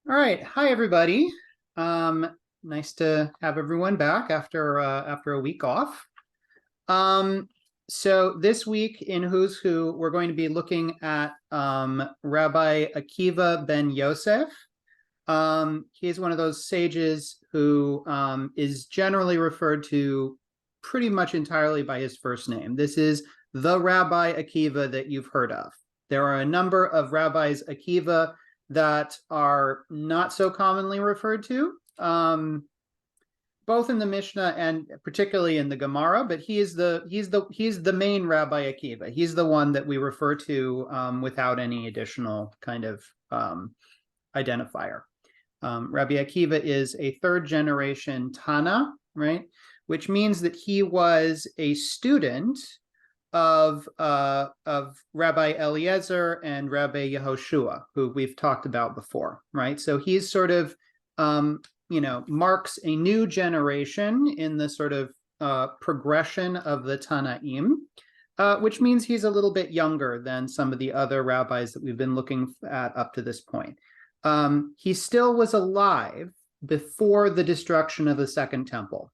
All right. Hi, everybody. Nice to have everyone back after a week off. So this week in Who's Who, we're going to be looking at Rabbi Akiva ben Yosef. He's one of those sages who is generally referred to pretty much entirely by his first name. This is the Rabbi Akiva that you've heard of. There are a number of rabbis Akiva that are not so commonly referred to, both in the Mishnah and particularly in the Gemara. But he's the main Rabbi Akiva. He's the one that we refer to without any additional kind of identifier. Rabbi Akiva is a third generation Tana, right? Which means that he was a student of Rabbi Eliezer and Rabbi Yehoshua, who we've talked about before, right? So he's sort of, marks a new generation in the sort of progression of the Tanaim, which means he's a little bit younger than some of the other rabbis that we've been looking at up to this point. He still was alive before the destruction of the Second Temple.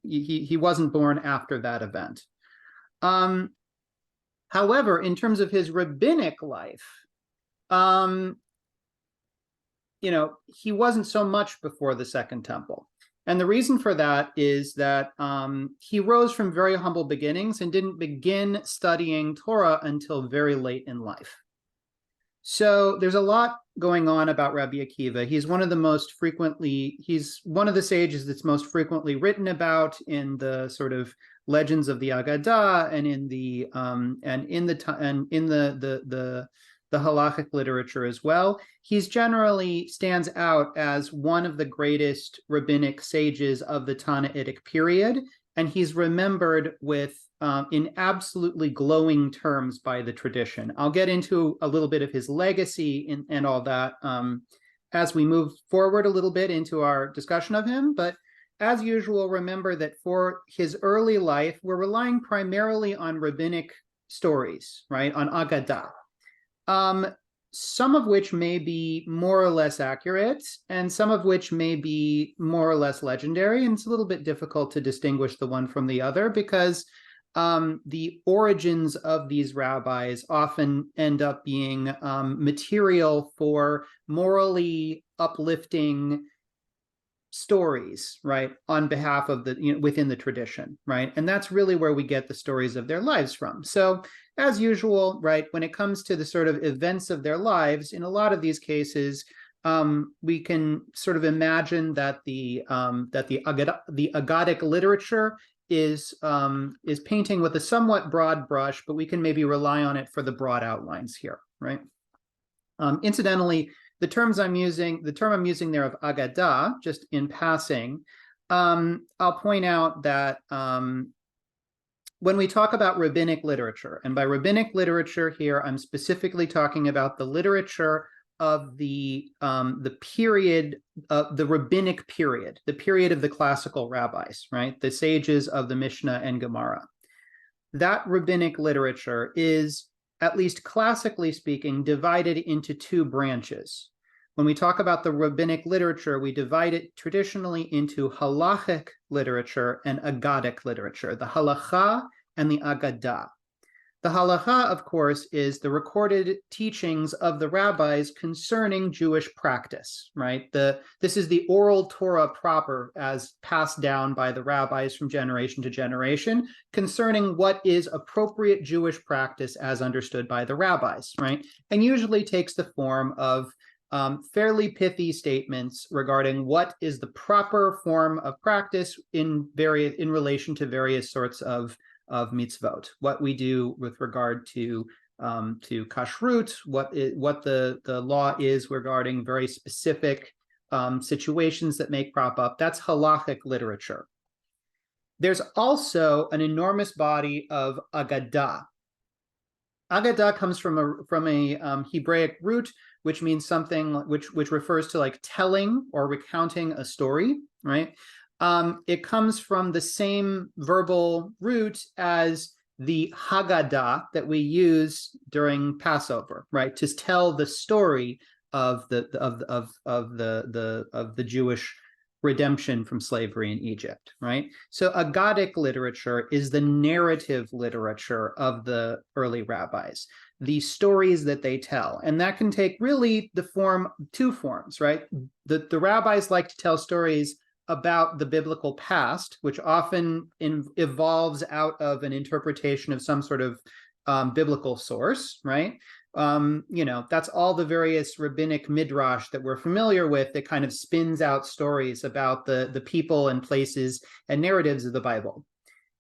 He wasn't born after that event. However, in terms of his rabbinic life, he wasn't so much before the Second Temple. And the reason for that is that he rose from very humble beginnings and didn't begin studying Torah until very late in life. So there's a lot going on about Rabbi Akiva. He's one of the sages that's most frequently written about in the sort of legends of the Agadah and in the halachic literature as well. He's generally stands out as one of the greatest rabbinic sages of the Tannaitic period, and he's remembered with in absolutely glowing terms by the tradition. I'll get into a little bit of his legacy and all that as we move forward a little bit into our discussion of him. But as usual, remember that for his early life, we're relying primarily on rabbinic stories, right, on Agadah, some of which may be more or less accurate, and some of which may be more or less legendary. And it's a little bit difficult to distinguish the one from the other because the origins of these rabbis often end up being material for morally uplifting stories, right, on behalf of within the tradition, right? And that's really where we get the stories of their lives from. So as usual, right, when it comes to the sort of events of their lives, in a lot of these cases, we can sort of imagine that the Agadic literature is painting with a somewhat broad brush, but we can maybe rely on it for the broad outlines here, right? Incidentally, the term I'm using there of Agadah, just in passing, I'll point out that when we talk about rabbinic literature, and by rabbinic literature here, I'm specifically talking about the literature of the period, the rabbinic period, the period of the classical rabbis, right? The sages of the Mishnah and Gemara. That rabbinic literature is, at least classically speaking, divided into two branches. When we talk about the rabbinic literature, we divide it traditionally into halachic literature and Agadic literature, the halacha and the Agadah. The halacha, of course, is the recorded teachings of the rabbis concerning Jewish practice, right? This is the oral Torah proper as passed down by the rabbis from generation to generation concerning what is appropriate Jewish practice as understood by the rabbis, right? And usually takes the form of fairly pithy statements regarding what is the proper form of practice in relation to various sorts of mitzvot, what we do with regard to kashrut, what the law is regarding very specific situations that may crop up. That's halachic literature. There's also an enormous body of Agadah. Agadah comes from a Hebraic root, which means something which refers to like telling or recounting a story, right? It comes from the same verbal root as the Haggadah that we use during Passover, right? To tell the story of the Jewish redemption from slavery in Egypt, right? So Aggadic literature is the narrative literature of the early rabbis, the stories that they tell. And that can take really two forms, right? The rabbis like to tell stories about the biblical past, which often evolves out of an interpretation of some sort of biblical source, right? That's all the various rabbinic midrash that we're familiar with that kind of spins out stories about the people and places and narratives of the Bible.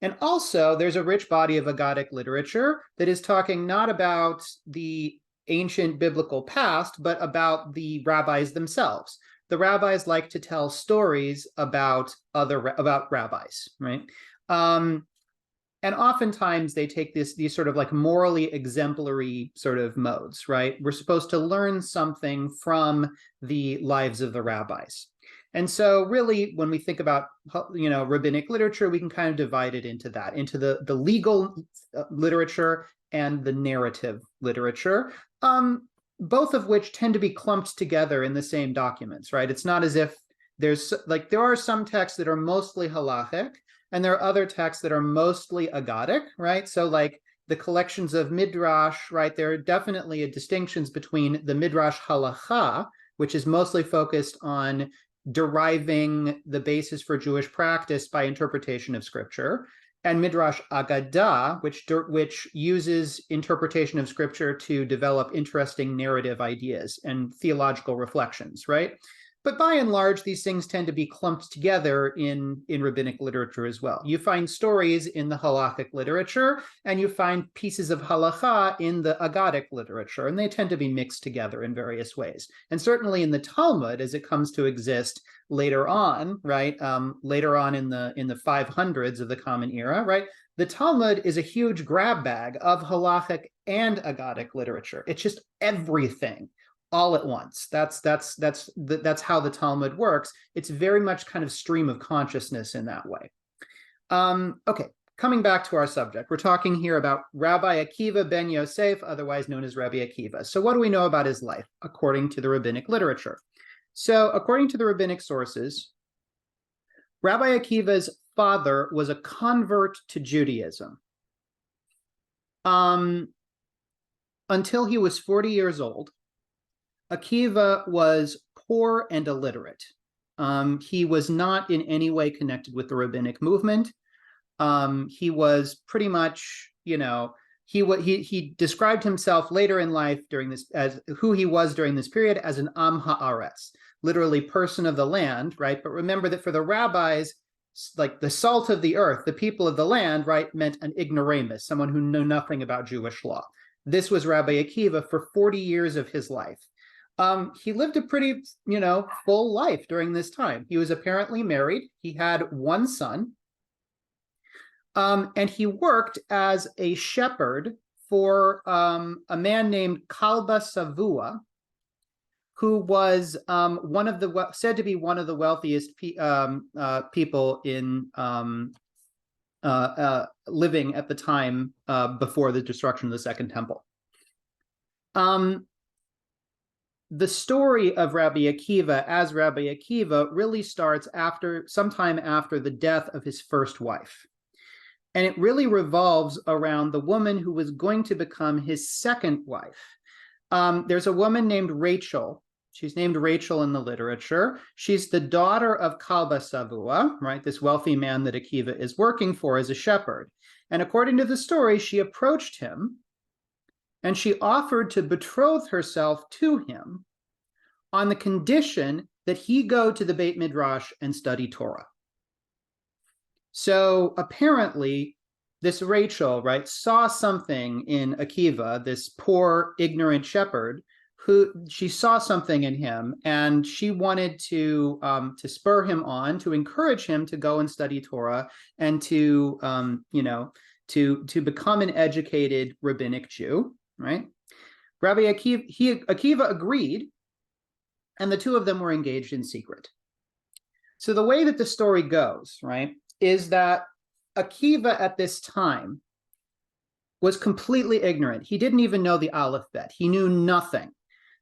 And also, there's a rich body of Aggadic literature that is talking not about the ancient biblical past, but about the rabbis themselves. The rabbis like to tell stories about rabbis, right? And oftentimes they take these sort of like morally exemplary sort of modes, right? We're supposed to learn something from the lives of the rabbis. And so really, when we think about, rabbinic literature, we can kind of divide it into the legal literature and the narrative literature, both of which tend to be clumped together in the same documents, right? It's not as if there are some texts that are mostly halachic, and there are other texts that are mostly Aggadic, right? So like the collections of Midrash, right? There are definitely distinctions between the Midrash Halacha, which is mostly focused on deriving the basis for Jewish practice by interpretation of scripture, and Midrash Agadah, which uses interpretation of scripture to develop interesting narrative ideas and theological reflections, right? But by and large, these things tend to be clumped together in rabbinic literature as well. You find stories in the halachic literature, and you find pieces of halacha in the Aggadic literature, and they tend to be mixed together in various ways. And certainly in the Talmud, as it comes to exist later on, right? Later on in the 500s of the Common Era, right? The Talmud is a huge grab bag of halachic and Aggadic literature. It's just everything all at once. That's how the Talmud works. It's very much kind of stream of consciousness in that way. Okay, coming back to our subject, we're talking here about Rabbi Akiva ben Yosef, otherwise known as Rabbi Akiva. So what do we know about his life according to the rabbinic literature? So according to the rabbinic sources, Rabbi Akiva's father was a convert to Judaism. Until he was 40 years old, Akiva was poor and illiterate. He was not in any way connected with the rabbinic movement. He was pretty much, he described himself later in life as who he was during this period as an am haaretz, literally person of the land, right? But remember that for the rabbis, like the salt of the earth, the people of the land, right, meant an ignoramus, someone who knew nothing about Jewish law. This was Rabbi Akiva for 40 years of his life. He lived a pretty, full life during this time. He was apparently married. He had one son. And he worked as a shepherd for a man named Kalba Savua, who was said to be one of the wealthiest people in living at the time before the destruction of the Second Temple. The story of Rabbi Akiva as Rabbi Akiva really starts sometime after the death of his first wife. And it really revolves around the woman who was going to become his second wife. There's a woman named Rachel. She's named Rachel in the literature. She's the daughter of Kalba Savua, right? This wealthy man that Akiva is working for as a shepherd. And according to the story, she approached him and she offered to betroth herself to him on the condition that he go to the Beit Midrash and study Torah. So apparently, this Rachel, right, saw something in Akiva, this poor, ignorant shepherd, she saw something in him, and she wanted to spur him on, to encourage him to go and study Torah and to become an educated rabbinic Jew, right? Rabbi Akiva agreed, and the two of them were engaged in secret. So the way that the story goes, right, is that Akiva at this time was completely ignorant. He didn't even know the alphabet. He knew nothing.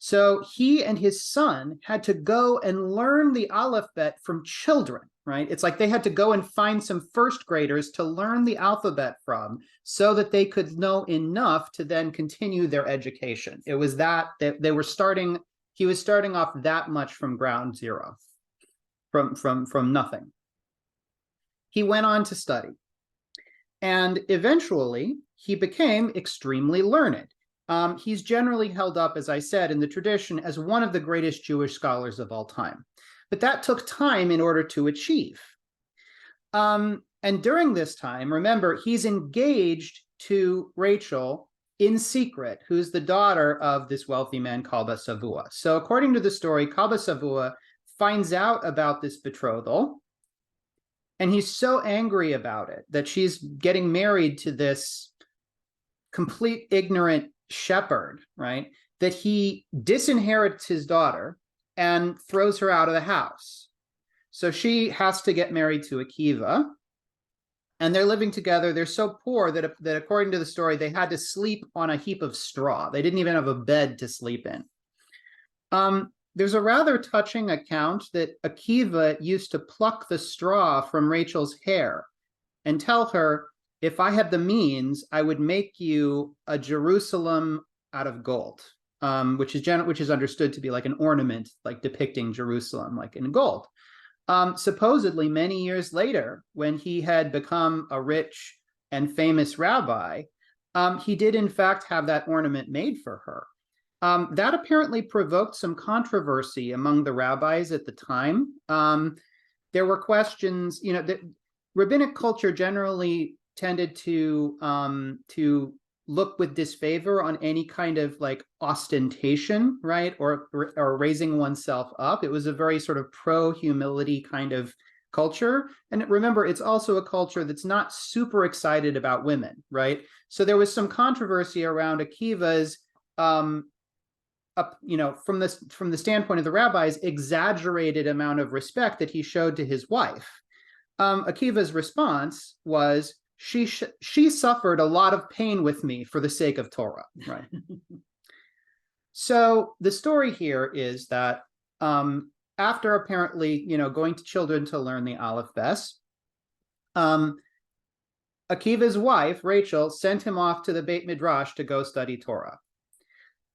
So he and his son had to go and learn the alphabet from children, right? It's like they had to go and find some first graders to learn the alphabet from so that they could know enough to then continue their education. It was that they were starting, he was starting off that much from ground zero, from nothing. He went on to study, and eventually he became extremely learned. He's generally held up, as I said, in the tradition as one of the greatest Jewish scholars of all time. But that took time in order to achieve. And during this time, remember, he's engaged to Rachel in secret, who's the daughter of this wealthy man, Kalba Savua. So according to the story, Kalba Savua finds out about this betrothal, and he's so angry about it that she's getting married to this complete ignorant shepherd, right, that he disinherits his daughter and throws her out of the house. So she has to get married to Akiva, and they're living together. They're so poor that according to the story, they had to sleep on a heap of straw. They didn't even have a bed to sleep in. There's a rather touching account that Akiva used to pluck the straw from Rachel's hair and tell her, if I had the means, I would make you a Jerusalem out of gold, which is understood to be like an ornament, like depicting Jerusalem, like in gold. Supposedly, many years later, when he had become a rich and famous rabbi, he did in fact have that ornament made for her. That apparently provoked some controversy among the rabbis at the time. There were questions, that rabbinic culture generally tended to look with disfavor on any kind of like ostentation, right, or raising oneself up. It was a very sort of pro-humility kind of culture. And remember, it's also a culture that's not super excited about women, right? So there was some controversy around Akiva's, from the standpoint of the rabbis, exaggerated amount of respect that he showed to his wife. Akiva's response was, she suffered a lot of pain with me for the sake of Torah, right? So the story here is that after apparently, going to children to learn the Aleph Bes, Akiva's wife, Rachel, sent him off to the Beit Midrash to go study Torah.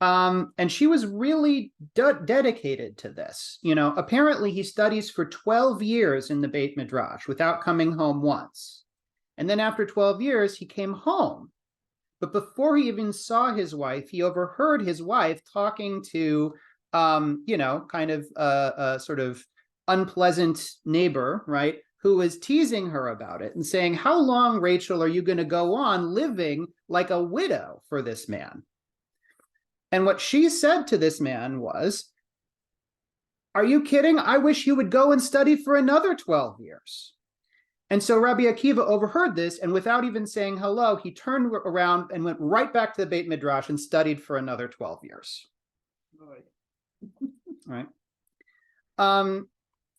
And she was really dedicated to this. Apparently he studies for 12 years in the Beit Midrash without coming home once. And then after 12 years, he came home. But before he even saw his wife, he overheard his wife talking to, kind of a sort of unpleasant neighbor, right, who was teasing her about it and saying, how long, Rachel, are you going to go on living like a widow for this man? And what she said to this man was, are you kidding? I wish you would go and study for another 12 years. And so Rabbi Akiva overheard this, and without even saying hello, he turned around and went right back to the Beit Midrash and studied for another 12 years. Right.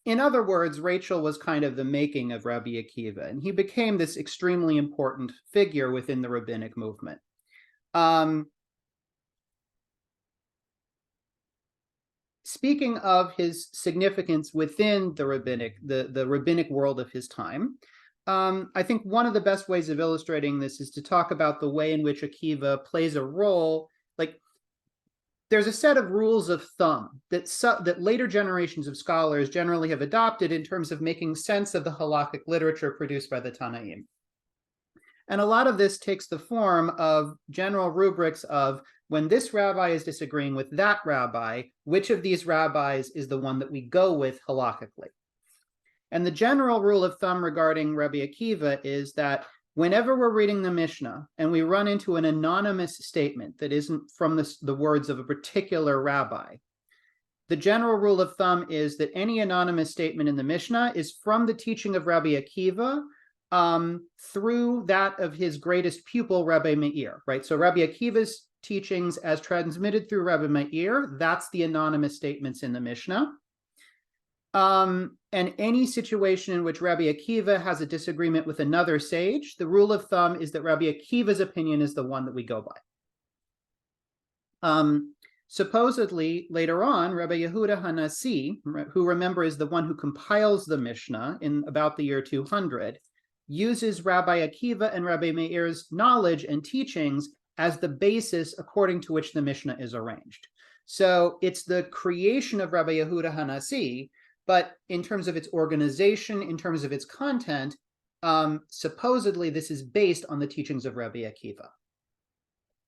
In other words, Rachel was kind of the making of Rabbi Akiva, and he became this extremely important figure within the rabbinic movement. Speaking of his significance within the rabbinic world of his time, I think one of the best ways of illustrating this is to talk about the way in which Akiva plays a role. Like, there's a set of rules of thumb that later generations of scholars generally have adopted in terms of making sense of the halakhic literature produced by the Tanaim. And a lot of this takes the form of general rubrics of, when this rabbi is disagreeing with that rabbi, which of these rabbis is the one that we go with halakhically? And the general rule of thumb regarding Rabbi Akiva is that whenever we're reading the Mishnah and we run into an anonymous statement that isn't from the words of a particular rabbi, the general rule of thumb is that any anonymous statement in the Mishnah is from the teaching of Rabbi Akiva through that of his greatest pupil, Rabbi Meir, right? So Rabbi Akiva's teachings as transmitted through Rabbi Meir, that's the anonymous statements in the Mishnah. And any situation in which Rabbi Akiva has a disagreement with another sage, the rule of thumb is that Rabbi Akiva's opinion is the one that we go by. Supposedly, later on, Rabbi Yehuda Hanasi, who remember is the one who compiles the Mishnah in about the year 200, uses Rabbi Akiva and Rabbi Meir's knowledge and teachings as the basis according to which the Mishnah is arranged. So it's the creation of Rabbi Yehuda Hanasi, but in terms of its organization, in terms of its content, supposedly this is based on the teachings of Rabbi Akiva.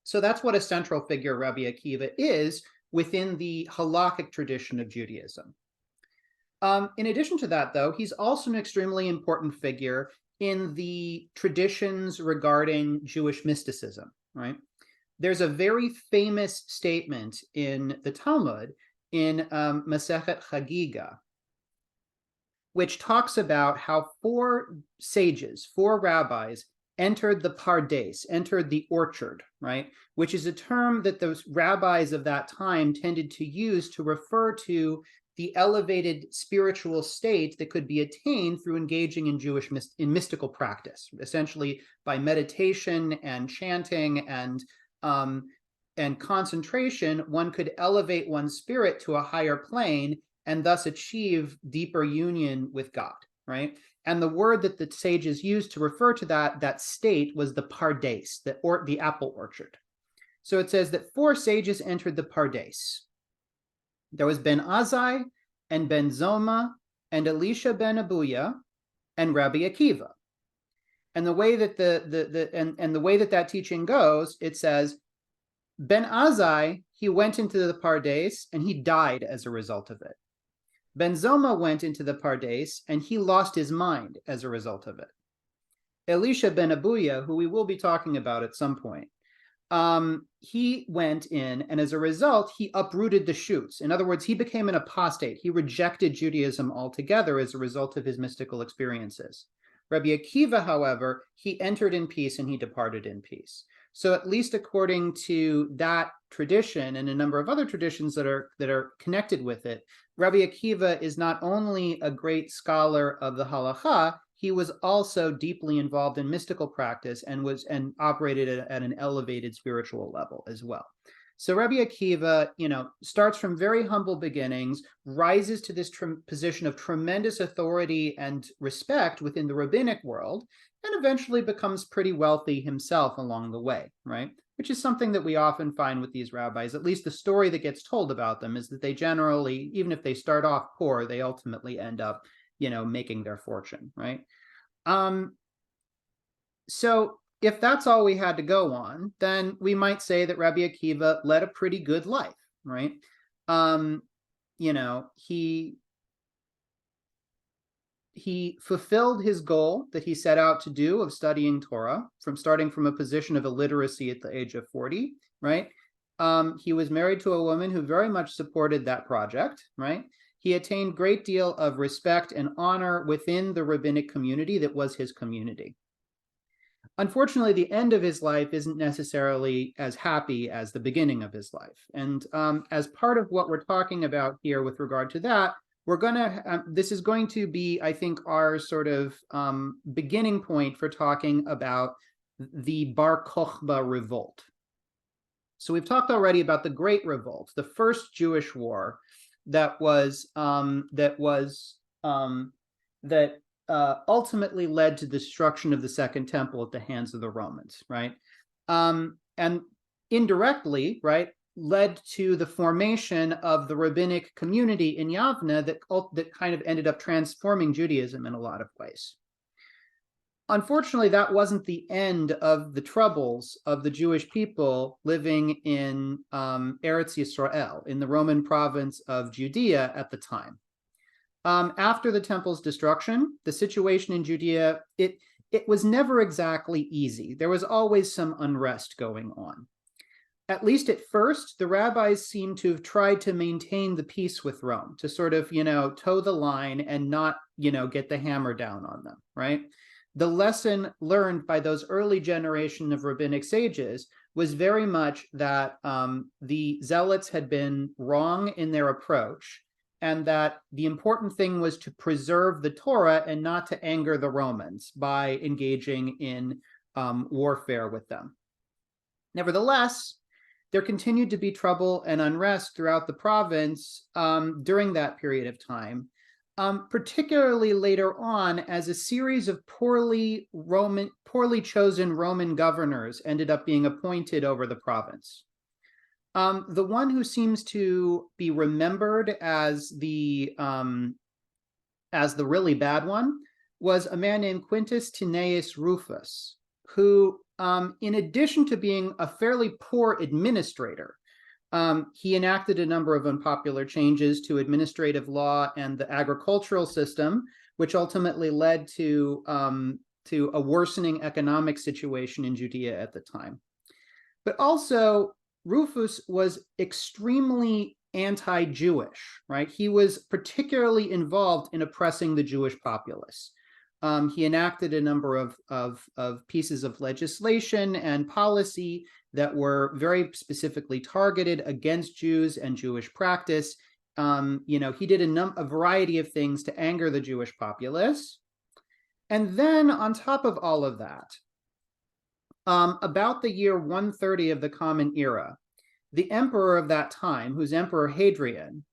So that's what a central figure Rabbi Akiva is within the halakhic tradition of Judaism. In addition to that, though, he's also an extremely important figure in the traditions regarding Jewish mysticism, right? There's a very famous statement in the Talmud in Masechet Chagiga, which talks about how four rabbis, entered the pardes, entered the orchard, right? Which is a term that those rabbis of that time tended to use to refer to the elevated spiritual state that could be attained through engaging in mystical practice, essentially by meditation and chanting and concentration. One could elevate one's spirit to a higher plane and thus achieve deeper union with God, right? And the word that the sages used to refer to that state was the pardes, the apple orchard. So it says that four sages entered the pardes. There was Ben Azai and Ben Zoma and Elisha ben Abuya and Rabbi Akiva. And the way that the way that teaching goes, it says Ben Azai, he went into the pardes and he died as a result of it. Ben Zoma went into the pardes and he lost his mind as a result of it. Elisha ben Abuya, who we will be talking about at some point, he went in and as a result, he uprooted the shoots. In other words, he became an apostate. He rejected Judaism altogether as a result of his mystical experiences. Rabbi Akiva, however, he entered in peace and he departed in peace. So at least according to that tradition and a number of other traditions that are connected with it, Rabbi Akiva is not only a great scholar of the halakha, he was also deeply involved in mystical practice and operated at an elevated spiritual level as well. So Rabbi Akiva, starts from very humble beginnings, rises to this position of tremendous authority and respect within the rabbinic world, and eventually becomes pretty wealthy himself along the way, right? Which is something that we often find with these rabbis. At least the story that gets told about them is that they generally, even if they start off poor, they ultimately end up, making their fortune, right? So if that's all we had to go on, then we might say that Rabbi Akiva led a pretty good life, right? He fulfilled his goal that he set out to do of studying Torah, starting from a position of illiteracy at the age of 40, right? He was married to a woman who very much supported that project, right? He attained a great deal of respect and honor within the rabbinic community that was his community. Unfortunately, the end of his life isn't necessarily as happy as the beginning of his life. And as part of what we're talking about here with regard to that, this is going to be, I think, our sort of beginning point for talking about the Bar Kokhba revolt. So we've talked already about the Great Revolt, the first Jewish war that ultimately led to the destruction of the Second Temple at the hands of the Romans, right? And indirectly, right, led to the formation of the rabbinic community in Yavne that kind of ended up transforming Judaism in a lot of ways. Unfortunately, that wasn't the end of the troubles of the Jewish people living in Eretz Yisrael, in the Roman province of Judea at the time. After the temple's destruction, the situation in Judea, it was never exactly easy. There was always some unrest going on. At least at first, the rabbis seem to have tried to maintain the peace with Rome, to sort of, toe the line and not, get the hammer down on them, right? The lesson learned by those early generation of rabbinic sages was very much that the zealots had been wrong in their approach, and that the important thing was to preserve the Torah and not to anger the Romans by engaging in warfare with them. Nevertheless, there continued to be trouble and unrest throughout the province during that period of time, particularly later on, as a series of poorly chosen Roman governors ended up being appointed over the province. The one who seems to be remembered as the really bad one was a man named Quintus Tineius Rufus, who, in addition to being a fairly poor administrator, he enacted a number of unpopular changes to administrative law and the agricultural system, which ultimately led to a worsening economic situation in Judea at the time. But also, Rufus was extremely anti-Jewish, right? He was particularly involved in oppressing the Jewish populace. He enacted a number of pieces of legislation and policy that were very specifically targeted against Jews and Jewish practice. He did a variety of things to anger the Jewish populace. And then on top of all of that, about the year 130 of the Common Era, the emperor of that time, who's Emperor Hadrian,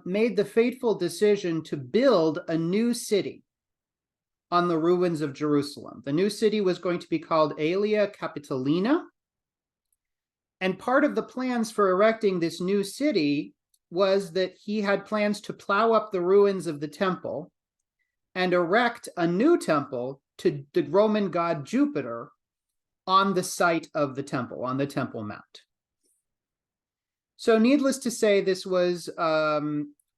made the fateful decision to build a new city on the ruins of Jerusalem. The new city was going to be called Aelia Capitolina. And part of the plans for erecting this new city was that he had plans to plow up the ruins of the temple and erect a new temple to the Roman god Jupiter on the site of the temple, on the Temple Mount. So needless to say, this was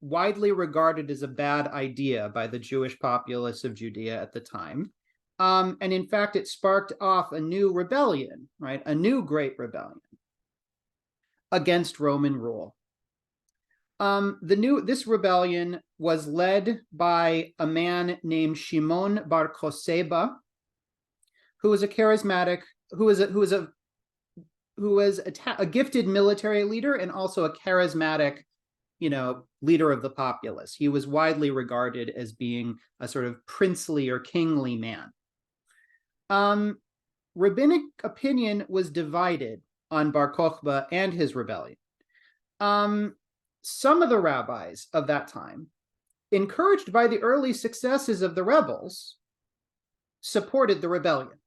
widely regarded as a bad idea by the Jewish populace of Judea at the time. And in fact, it sparked off a new rebellion, right? A new great rebellion against Roman rule. This rebellion was led by a man named Shimon bar Koseba, who was a charismatic, who was a gifted military leader and also a charismatic, leader of the populace. He was widely regarded as being a sort of princely or kingly man. Rabbinic opinion was divided on Bar Kokhba and his rebellion. Some of the rabbis of that time, encouraged by the early successes of the rebels, supported the rebellion.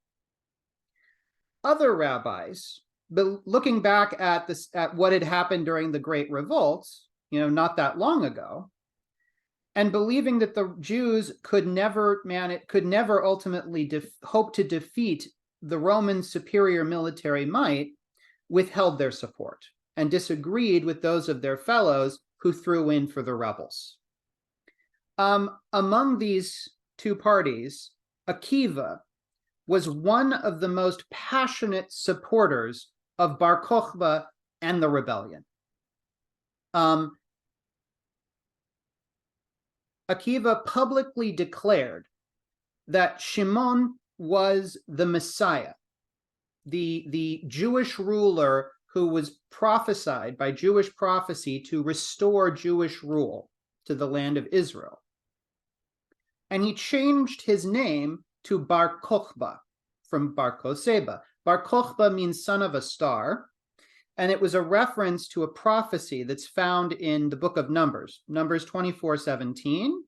Other rabbis, but looking back at what had happened during the Great Revolt, not that long ago, and believing that the Jews could never ultimately hope to defeat the Roman superior military might, withheld their support and disagreed with those of their fellows who threw in for the rebels. Among these two parties, Akiva was one of the most passionate supporters of Bar Kokhba and the rebellion. Akiva publicly declared that Shimon was the Messiah, the Jewish ruler who was prophesied by Jewish prophecy to restore Jewish rule to the land of Israel. And he changed his name to Bar Kokhba from Bar Koseba. Bar Kokhba means son of a star, and it was a reference to a prophecy that's found in the book of Numbers 24:17,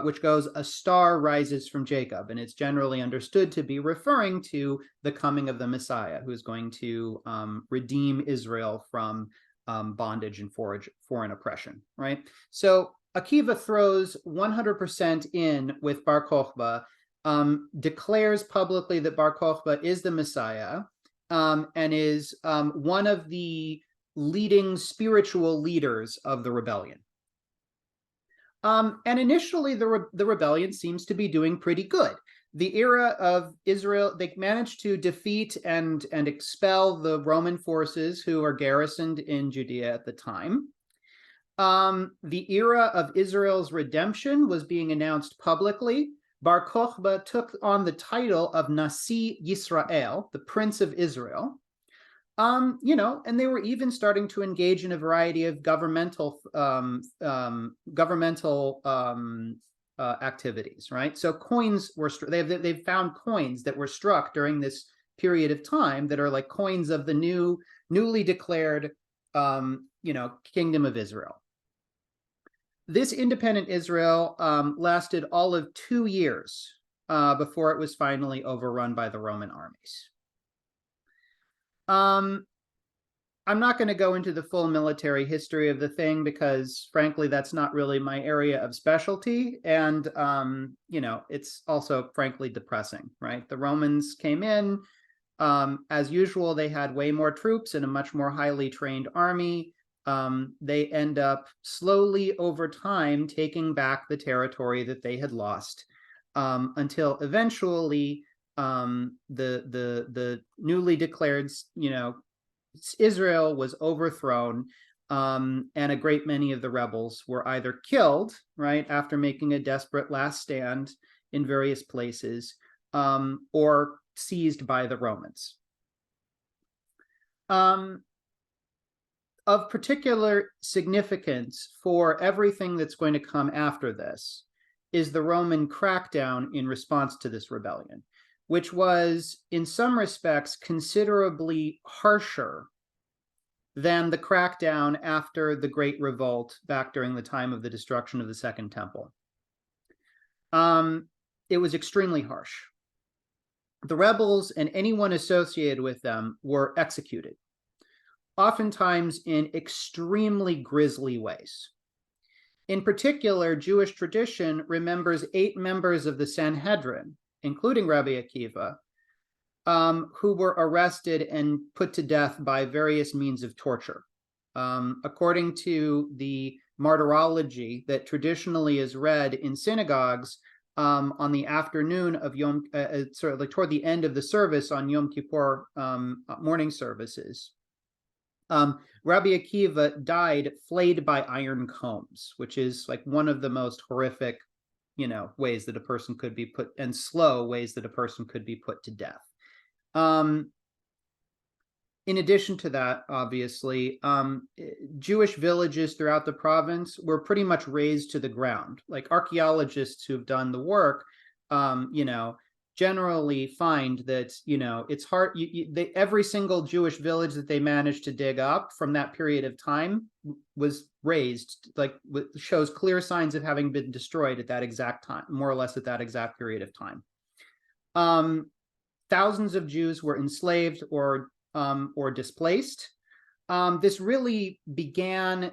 which goes, "A star rises from Jacob," and it's generally understood to be referring to the coming of the Messiah, who's going to redeem Israel from bondage and foreign oppression, right? So Akiva throws 100% in with Bar Kokhba, declares publicly that Bar Kokhba is the Messiah, and is one of the leading spiritual leaders of the rebellion. And initially, the rebellion seems to be doing pretty good. The era of Israel, they managed to defeat and expel the Roman forces who are garrisoned in Judea at the time. The era of Israel's redemption was being announced publicly. Bar Kokhba took on the title of Nasi Yisrael, the Prince of Israel. And they were even starting to engage in a variety of governmental activities, right? So coins were they've found coins that were struck during this period of time that are like coins of the new newly declared, kingdom of Israel. This independent Israel lasted all of 2 years before it was finally overrun by the Roman armies. I'm not going to go into the full military history of the thing because, frankly, that's not really my area of specialty. And, it's also, frankly, depressing, right? The Romans came in. As usual, they had way more troops and a much more highly trained army. They end up slowly over time taking back the territory that they had lost until eventually the newly declared, Israel was overthrown, and a great many of the rebels were either killed, right, after making a desperate last stand in various places, or seized by the Romans. Of particular significance for everything that's going to come after this is the Roman crackdown in response to this rebellion, which was, in some respects, considerably harsher than the crackdown after the Great Revolt back during the time of the destruction of the Second Temple. It was extremely harsh. The rebels and anyone associated with them were executed, oftentimes in extremely grisly ways. In particular, Jewish tradition remembers 8 members of the Sanhedrin, including Rabbi Akiva, who were arrested and put to death by various means of torture. According to the martyrology that traditionally is read in synagogues on the afternoon of toward the end of the service on Yom Kippur morning services, Rabbi Akiva died flayed by iron combs, which is like one of the most horrific, ways that a person could be put, and slow ways that a person could be put to death. In addition to that, obviously, Jewish villages throughout the province were pretty much razed to the ground. Like archaeologists who've done the work, generally find that, it's hard. Every single Jewish village that they managed to dig up from that period of time was razed, shows clear signs of having been destroyed at that exact time, more or less at that exact period of time. Thousands of Jews were enslaved or displaced. This really began,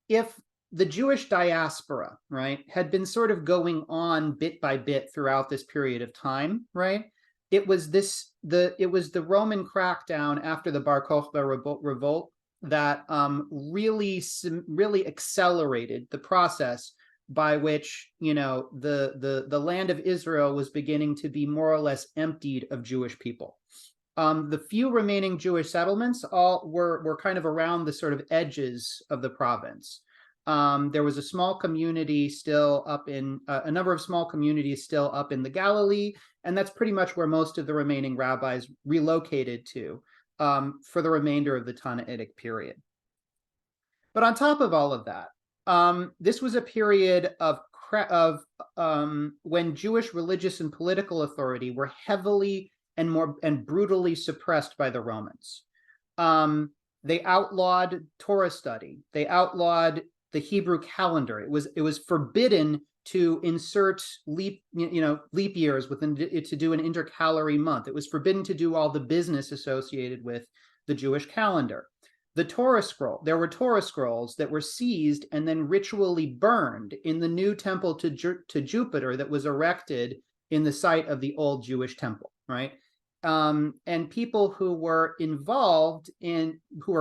if the Jewish diaspora, right, had been sort of going on bit by bit throughout this period of time, right, it was the Roman crackdown after the Bar Kokhba revolt that really accelerated the process by which, the land of Israel was beginning to be more or less emptied of Jewish people. The few remaining Jewish settlements all were kind of around the sort of edges of the province. There was a small community still up in a number of small communities still up in the Galilee, and that's pretty much where most of the remaining rabbis relocated to for the remainder of the Tanaitic period. But on top of all of that, this was a period of when Jewish religious and political authority were heavily and brutally suppressed by the Romans. They outlawed Torah study. They outlawed the Hebrew calendar. It was forbidden to insert leap years to do an intercalary month. It was forbidden to do all the business associated with the Jewish calendar. The Torah scroll, there were Torah scrolls that were seized and then ritually burned in the new temple to Jupiter that was erected in the site of the old Jewish temple, right? And people who were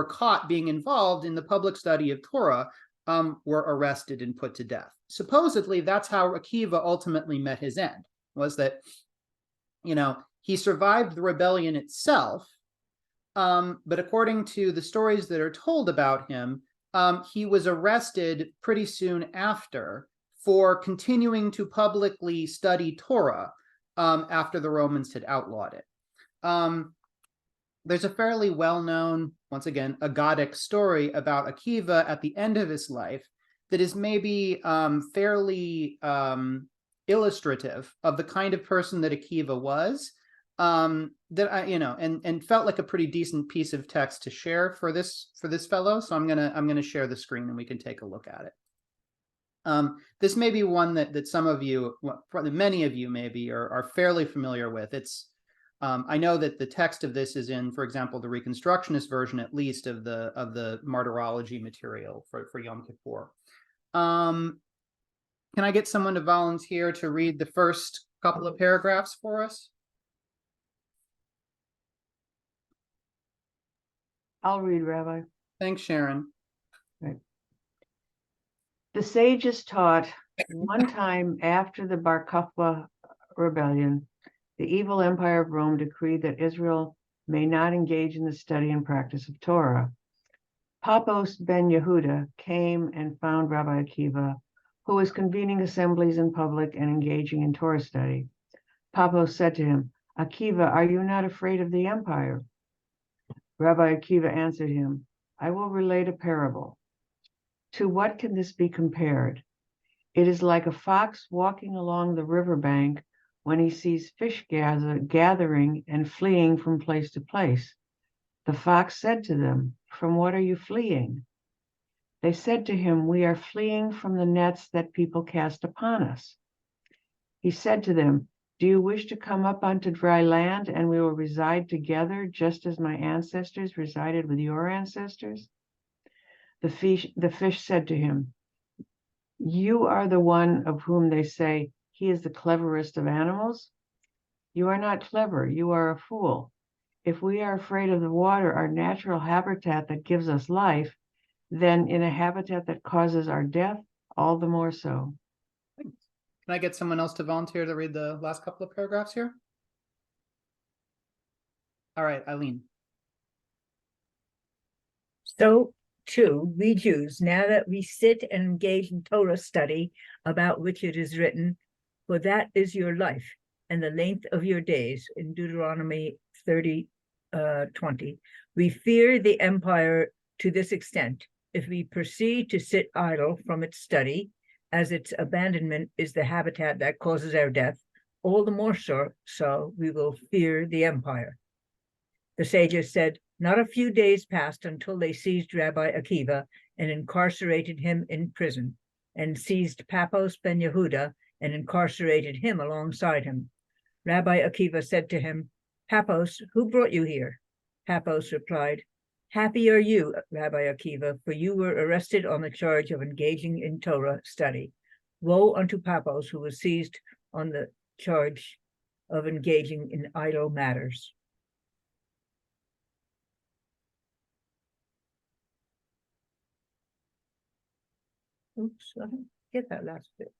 caught being involved in the public study of Torah were arrested and put to death. Supposedly, that's how Akiva ultimately met his end, was that, he survived the rebellion itself, but according to the stories that are told about him, he was arrested pretty soon after for continuing to publicly study Torah after the Romans had outlawed it. There's a fairly well-known, once again, agadic story about Akiva at the end of his life that is maybe fairly illustrative of the kind of person that Akiva was. that I, and felt like a pretty decent piece of text to share for this fellow. So I'm gonna share the screen and we can take a look at it. This may be one that some of you, well, probably many of you maybe are fairly familiar with. It's I know that the text of this is in, for example, the Reconstructionist version, at least, of the martyrology material for Yom Kippur. Can I get someone to volunteer to read the first couple of paragraphs for us? I'll read, Rabbi. Thanks, Sharon. Right. The sages taught one time after the Bar Kokhba rebellion, the evil empire of Rome decreed that Israel may not engage in the study and practice of Torah. Pappos ben Yehuda came and found Rabbi Akiva, who was convening assemblies in public and engaging in Torah study. Pappos said to him, Akiva, are you not afraid of the empire? Rabbi Akiva answered him, I will relate a parable. To what can this be compared? It is like a fox walking along the riverbank when he sees fish gathering and fleeing from place to place. The fox said to them, from what are you fleeing? They said to him, we are fleeing from the nets that people cast upon us. He said to them, do you wish to come up onto dry land and we will reside together just as my ancestors resided with your ancestors? The fish said to him, you are the one of whom they say he is the cleverest of animals. You are not clever, you are a fool. If we are afraid of the water, our natural habitat that gives us life, then in a habitat that causes our death, all the more so. Can I get someone else to volunteer to read the last couple of paragraphs here? All right, Eileen. So too, we Jews, now that we sit and engage in Torah study, about which it is written, for that is your life and the length of your days, in Deuteronomy 30:20. We fear the empire to this extent. If we proceed to sit idle from its study, as its abandonment is the habitat that causes our death, all the more so we will fear the empire. The sages said, not a few days passed until they seized Rabbi Akiva and incarcerated him in prison, and seized Pappos ben Yehuda and incarcerated him alongside him. Rabbi Akiva said to him, Pappos, who brought you here? Pappos replied, happy are you, Rabbi Akiva, for you were arrested on the charge of engaging in Torah study. Woe unto Pappos, who was seized on the charge of engaging in idle matters. Oops, I don't get that last bit.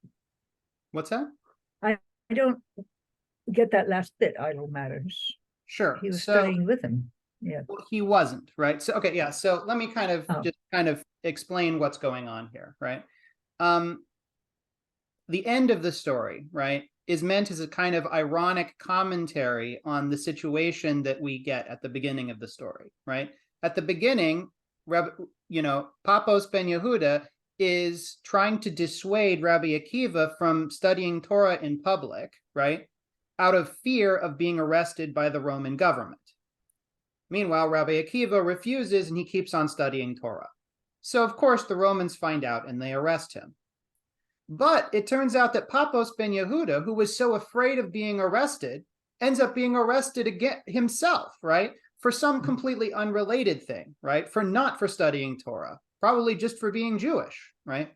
What's that? I don't get that last bit, idle matters. Sure. He was so, studying with him. Yeah. Well, he wasn't, right? So, okay, yeah. So let me Oh. just explain what's going on here, right? The end of the story, right, is meant as a kind of ironic commentary on the situation that we get at the beginning of the story, right? At the beginning, Pappos ben Yehuda is trying to dissuade Rabbi Akiva from studying Torah in public, right, out of fear of being arrested by the Roman government. Meanwhile, Rabbi Akiva refuses and he keeps on studying Torah. So, of course, the Romans find out and they arrest him. But it turns out that Pappos ben Yehuda, who was so afraid of being arrested, ends up being arrested again himself, right? For some completely unrelated thing, right? Not for studying Torah, probably just for being Jewish, right?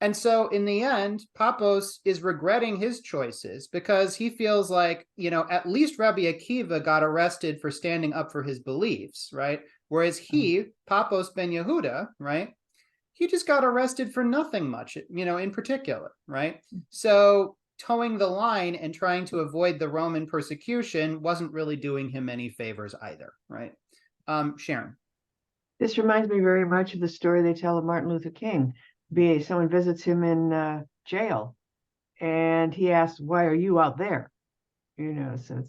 And so in the end, Pappos is regretting his choices because he feels like, at least Rabbi Akiva got arrested for standing up for his beliefs, right? Whereas he, Pappos ben Yehuda, right? He just got arrested for nothing much, in particular, right? So towing the line and trying to avoid the Roman persecution wasn't really doing him any favors either, right? Sharon. This reminds me very much of the story they tell of Martin Luther King. Someone visits him in jail, and he asks, "Why are you out there?" So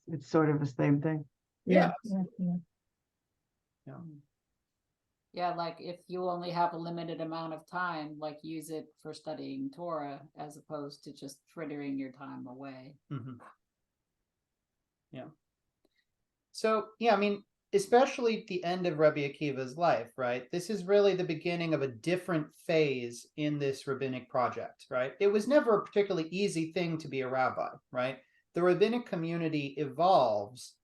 it's sort of the same thing. Yeah. Yeah, like if you only have a limited amount of time, like use it for studying Torah as opposed to just frittering your time away. Mm-hmm. Yeah. So, yeah, I mean, especially at the end of Rabbi Akiva's life, right? This is really the beginning of a different phase in this rabbinic project, right? It was never a particularly easy thing to be a rabbi, right? The rabbinic community evolves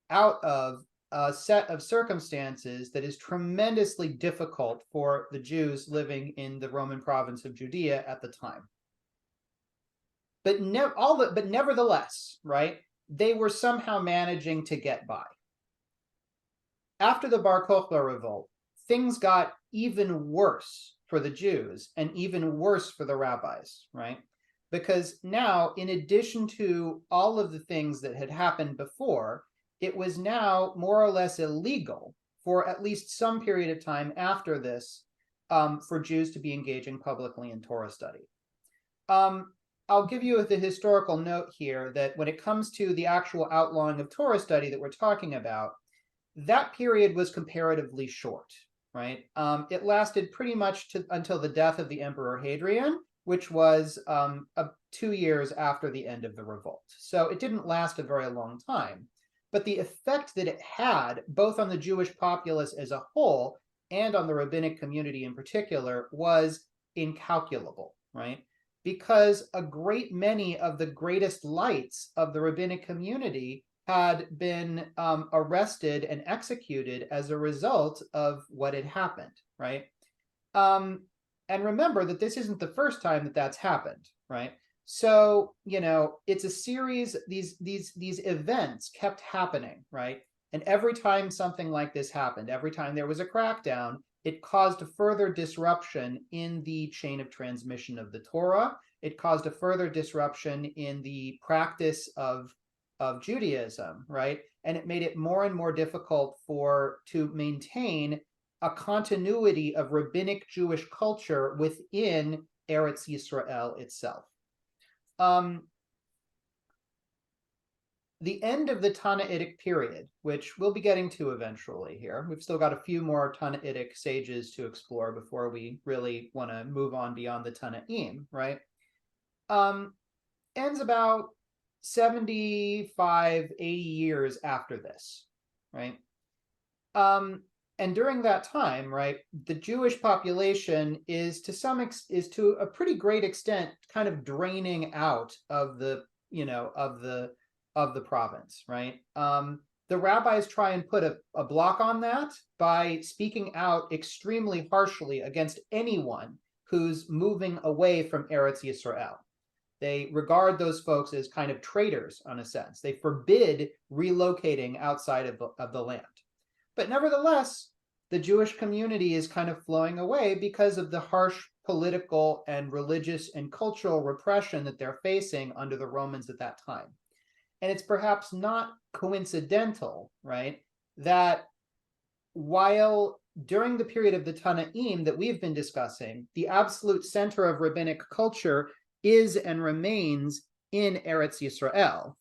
out of a set of circumstances that is tremendously difficult for the Jews living in the Roman province of Judea at the time. But nevertheless, right, they were somehow managing to get by. After the Bar Kokhba revolt, things got even worse for the Jews and even worse for the rabbis, right? Because now, in addition to all of the things that had happened before, it was now more or less illegal for at least some period of time after this for Jews to be engaging publicly in Torah study. I'll give you the historical note here that when it comes to the actual outlawing of Torah study that we're talking about, that period was comparatively short, right? It lasted pretty much until the death of the Emperor Hadrian, which was 2 years after the end of the revolt. So it didn't last a very long time. But the effect that it had, both on the Jewish populace as a whole and on the rabbinic community in particular, was incalculable, right? Because a great many of the greatest lights of the rabbinic community had been arrested and executed as a result of what had happened, right? And remember that this isn't the first time that that's happened, right? So, it's a series, these events kept happening, right? And every time something like this happened, every time there was a crackdown, it caused a further disruption in the chain of transmission of the Torah. It caused a further disruption in the practice of Judaism, right? And it made it more and more difficult to maintain a continuity of rabbinic Jewish culture within Eretz Yisrael itself. The end of the Tanaitic period, which we'll be getting to eventually here, we've still got a few more Tanaitic sages to explore before we really want to move on beyond the Tanaim, right? Ends about 75, 80 years after this, right? And during that time, right, the Jewish population is to a pretty great extent kind of draining out of the province, right? The rabbis try and put a block on that by speaking out extremely harshly against anyone who's moving away from Eretz Yisrael. They regard those folks as kind of traitors, in a sense. They forbid relocating outside of the land. But nevertheless, the Jewish community is kind of flowing away because of the harsh political and religious and cultural repression that they're facing under the Romans at that time. And it's perhaps not coincidental, right, that while during the period of the Tanaim that we've been discussing, the absolute center of rabbinic culture is and remains in Eretz Yisrael.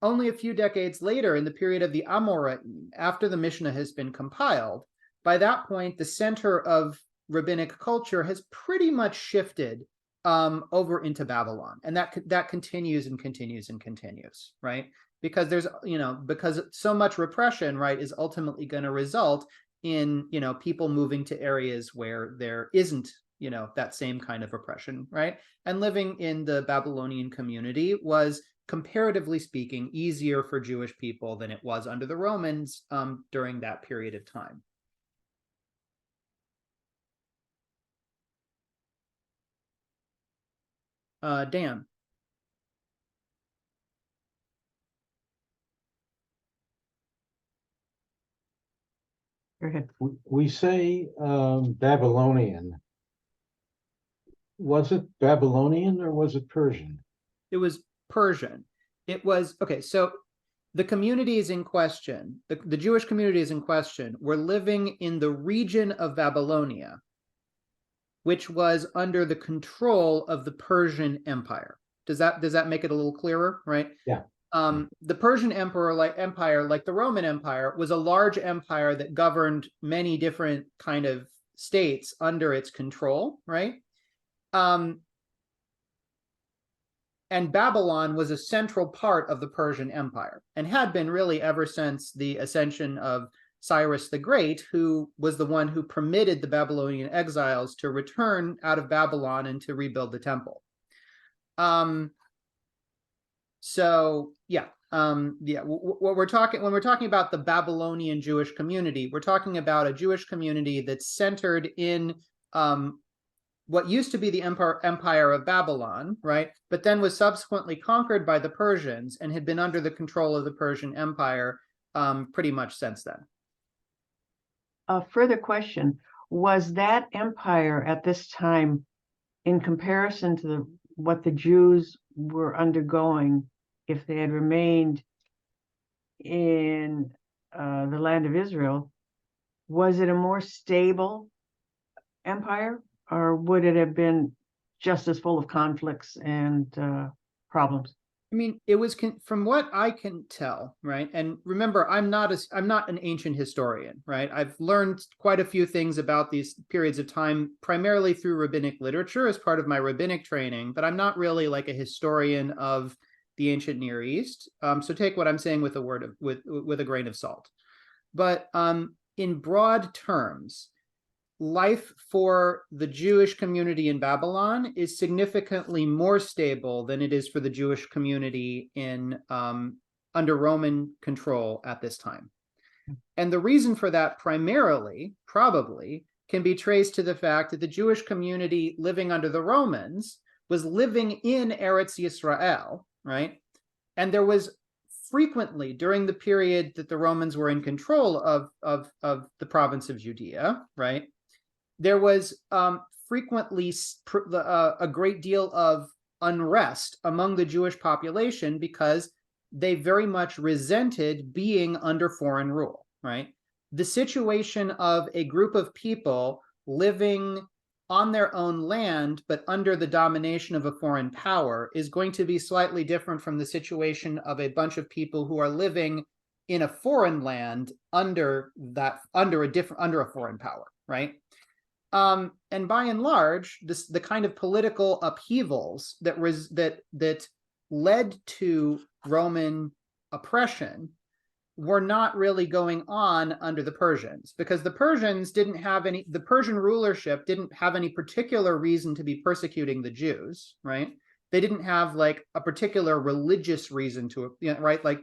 Only a few decades later, in the period of the Amoraim, after the Mishnah has been compiled, by that point, the center of rabbinic culture has pretty much shifted over into Babylon, and that continues and continues and continues, right? Because because so much repression, right, is ultimately going to result in people moving to areas where there isn't that same kind of oppression, right? And living in the Babylonian community was, comparatively speaking, easier for Jewish people than it was under the Romans during that period of time. Dan. Go ahead. We say Babylonian. Was it Babylonian or was it Persian? It was Persian. It was, okay, so the communities in question, the Jewish communities in question, were living in the region of Babylonia, which was under the control of the Persian Empire. Does that make it a little clearer, right? Yeah. The Persian empire, like the Roman Empire, was a large empire that governed many different kind of states under its control, right? And Babylon was a central part of the Persian Empire and had been really ever since the ascension of Cyrus the Great, who was the one who permitted the Babylonian exiles to return out of Babylon and to rebuild the temple. What we're talking when we're talking about the Babylonian Jewish community, we're talking about a Jewish community that's centered in what used to be the empire of Babylon, right? But then was subsequently conquered by the Persians and had been under the control of the Persian Empire pretty much since then. A further question, was that empire at this time, in comparison to what the Jews were undergoing, if they had remained in the land of Israel, was it a more stable empire, or would it have been just as full of conflicts and problems? I mean, it was from what I can tell, right? And remember, I'm not an ancient historian, right? I've learned quite a few things about these periods of time, primarily through rabbinic literature as part of my rabbinic training, but I'm not really like a historian of the ancient Near East. So take what I'm saying with a grain of salt. But in broad terms, life for the Jewish community in Babylon is significantly more stable than it is for the Jewish community in under Roman control at this time. And the reason for that primarily, probably, can be traced to the fact that the Jewish community living under the Romans was living in Eretz Yisrael, right? And there was frequently, during the period that the Romans were in control of the province of Judea, right, there was frequently a great deal of unrest among the Jewish population because they very much resented being under foreign rule, right? The situation of a group of people living on their own land, but under the domination of a foreign power, is going to be slightly different from the situation of a bunch of people who are living in a foreign land under a foreign power, right? And by and large, the kind of political upheavals that led to Roman oppression were not really going on under the Persians, because the Persian rulership didn't have any particular reason to be persecuting the Jews, right? They didn't have like a particular religious reason to, right? Like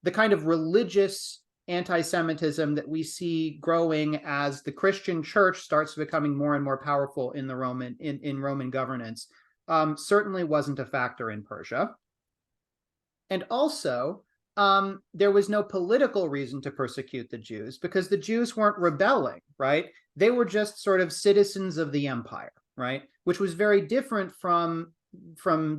the kind of religious anti-Semitism that we see growing as the Christian church starts becoming more and more powerful in the Roman governance, certainly wasn't a factor in Persia. And also, there was no political reason to persecute the Jews because the Jews weren't rebelling, right? They were just sort of citizens of the empire, right? Which was very different from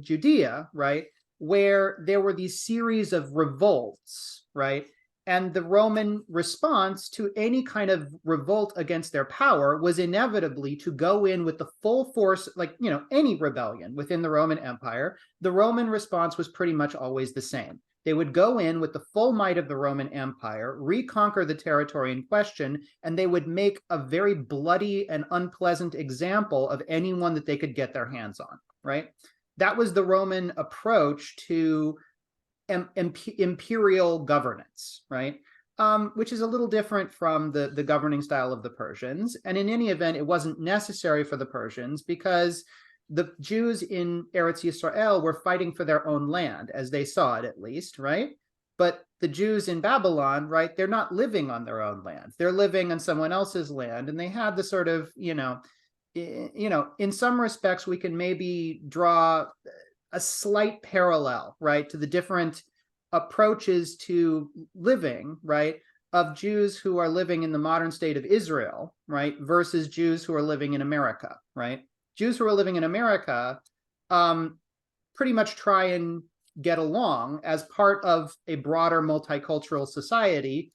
Judea, right? Where there were these series of revolts, right? And the Roman response to any kind of revolt against their power was inevitably to go in with the full force, like, any rebellion within the Roman Empire. The Roman response was pretty much always the same. They would go in with the full might of the Roman Empire, reconquer the territory in question, and they would make a very bloody and unpleasant example of anyone that they could get their hands on, right? That was the Roman approach to imperial governance, right? Which is a little different from the governing style of the Persians. And in any event, it wasn't necessary for the Persians because the Jews in Eretz Yisrael were fighting for their own land, as they saw it at least, right? But the Jews in Babylon, right, they're not living on their own land. They're living on someone else's land. And they had the sort of, in some respects, we can maybe draw a slight parallel, right, to the different approaches to living, right, of Jews who are living in the modern state of Israel, right, versus Jews who are living in America, right? Jews who are living in America pretty much try and get along as part of a broader multicultural society,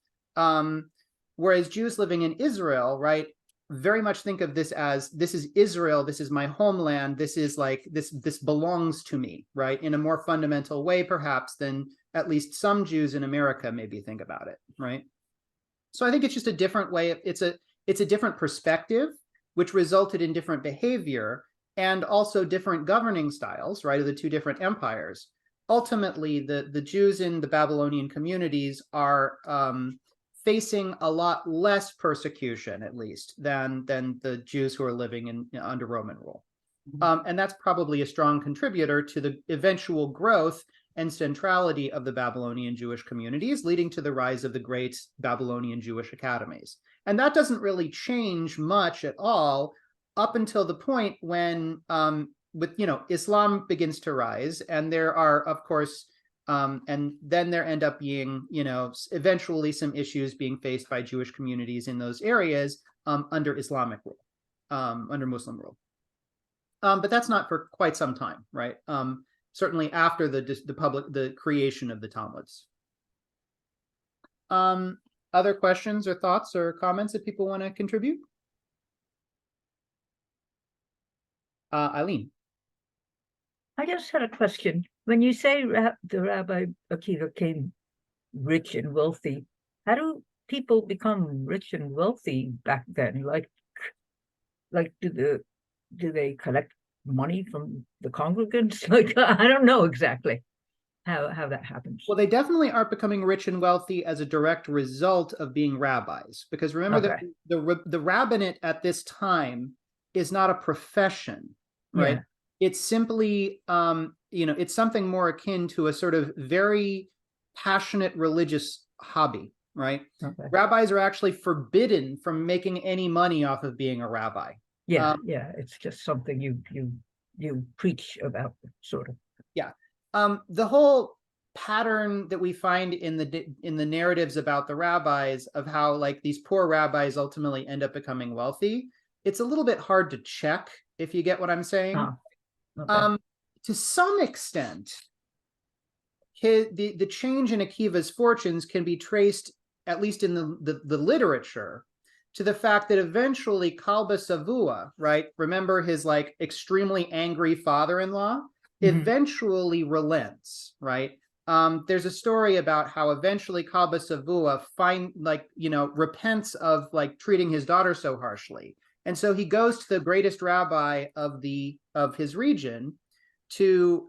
whereas Jews living in Israel, right, very much think of this as, this is Israel, this is my homeland, this is like, this belongs to me, right? In a more fundamental way, perhaps, than at least some Jews in America maybe think about it, right? So I think it's just a different way, it's a different perspective, which resulted in different behavior. and also different governing styles, right, of the two different empires, ultimately the Jews in the Babylonian communities are facing a lot less persecution, at least, than the Jews who are living in under Roman rule. And that's probably a strong contributor to the eventual growth and centrality of the Babylonian Jewish communities, leading to the rise of the great Babylonian Jewish academies. And that doesn't really change much at all up until the point when, Islam begins to rise, and there are, of course, and then there end up being, eventually some issues being faced by Jewish communities in those areas under Islamic rule, under Muslim rule. But that's not for quite some time, right? Certainly after the creation of the Talmuds. Other questions or thoughts or comments that people want to contribute? Eileen. I just had a question. When you say the Rabbi Akiva came rich and wealthy, how do people become rich and wealthy back then? Like do they collect money from the congregants? Like, I don't know exactly how that happens. Well, they definitely aren't becoming rich and wealthy as a direct result of being rabbis, because remember Okay. that the rabbinate at this time is not a profession, right? Yeah. It's simply, it's something more akin to a sort of very passionate religious hobby, right? Okay. Rabbis are actually forbidden from making any money off of being a rabbi. Yeah, yeah. It's just something you preach about, sort of. The whole pattern that we find in the narratives about the rabbis of how like these poor rabbis ultimately end up becoming wealthy, it's a little bit hard to check, if you get what I'm saying. Okay. To some extent, the change in Akiva's fortunes can be traced, at least in the literature, to the fact that eventually Kalba Savua, right? Remember his like extremely angry father-in-law, eventually relents, right? There's a story about how eventually Kalba Savua repents of like treating his daughter so harshly. And so he goes to the greatest rabbi of his region to,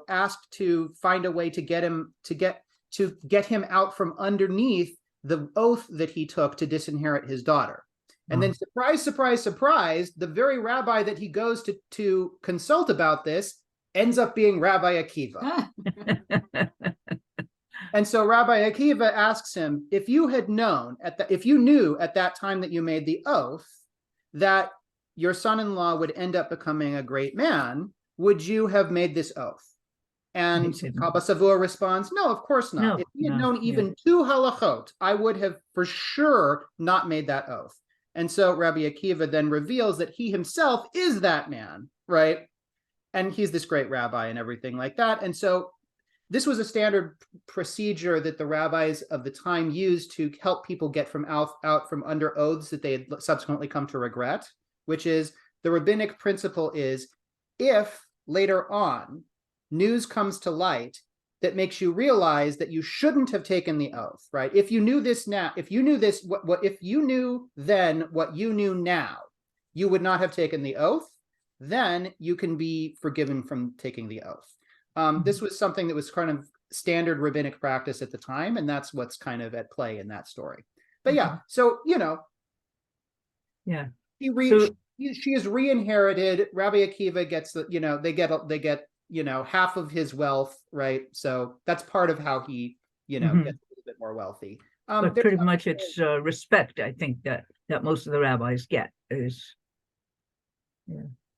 ask to find a way to get him out from underneath the oath that he took to disinherit his daughter. And then surprise, surprise, surprise, the very rabbi that he goes to consult about this ends up being Rabbi Akiva. And so Rabbi Akiva asks him, if you knew at that time that you made the oath that your son-in-law would end up becoming a great man, would you have made this oath? And Kalba Savua responds, no, of course not. No, if he had no, known even 2 halachot, I would have for sure not made that oath. And so Rabbi Akiva then reveals that he himself is that man, right? And he's this great rabbi and everything like that. And so this was a standard procedure that the rabbis of the time used to help people get out from under oaths that they had subsequently come to regret, which is the rabbinic principle is if later on news comes to light that makes you realize that you shouldn't have taken the oath, right? If you knew this now, if you knew this, if you knew then what you knew now, you would not have taken the oath, then you can be forgiven from taking the oath. This was something that was kind of standard rabbinic practice at the time, and that's what's kind of at play in that story. But yeah, so, she is re-inherited. Rabbi Akiva gets they get half of his wealth, right? So that's part of how he gets a little bit more wealthy. But pretty much it's respect, I think, that most of the rabbis get is.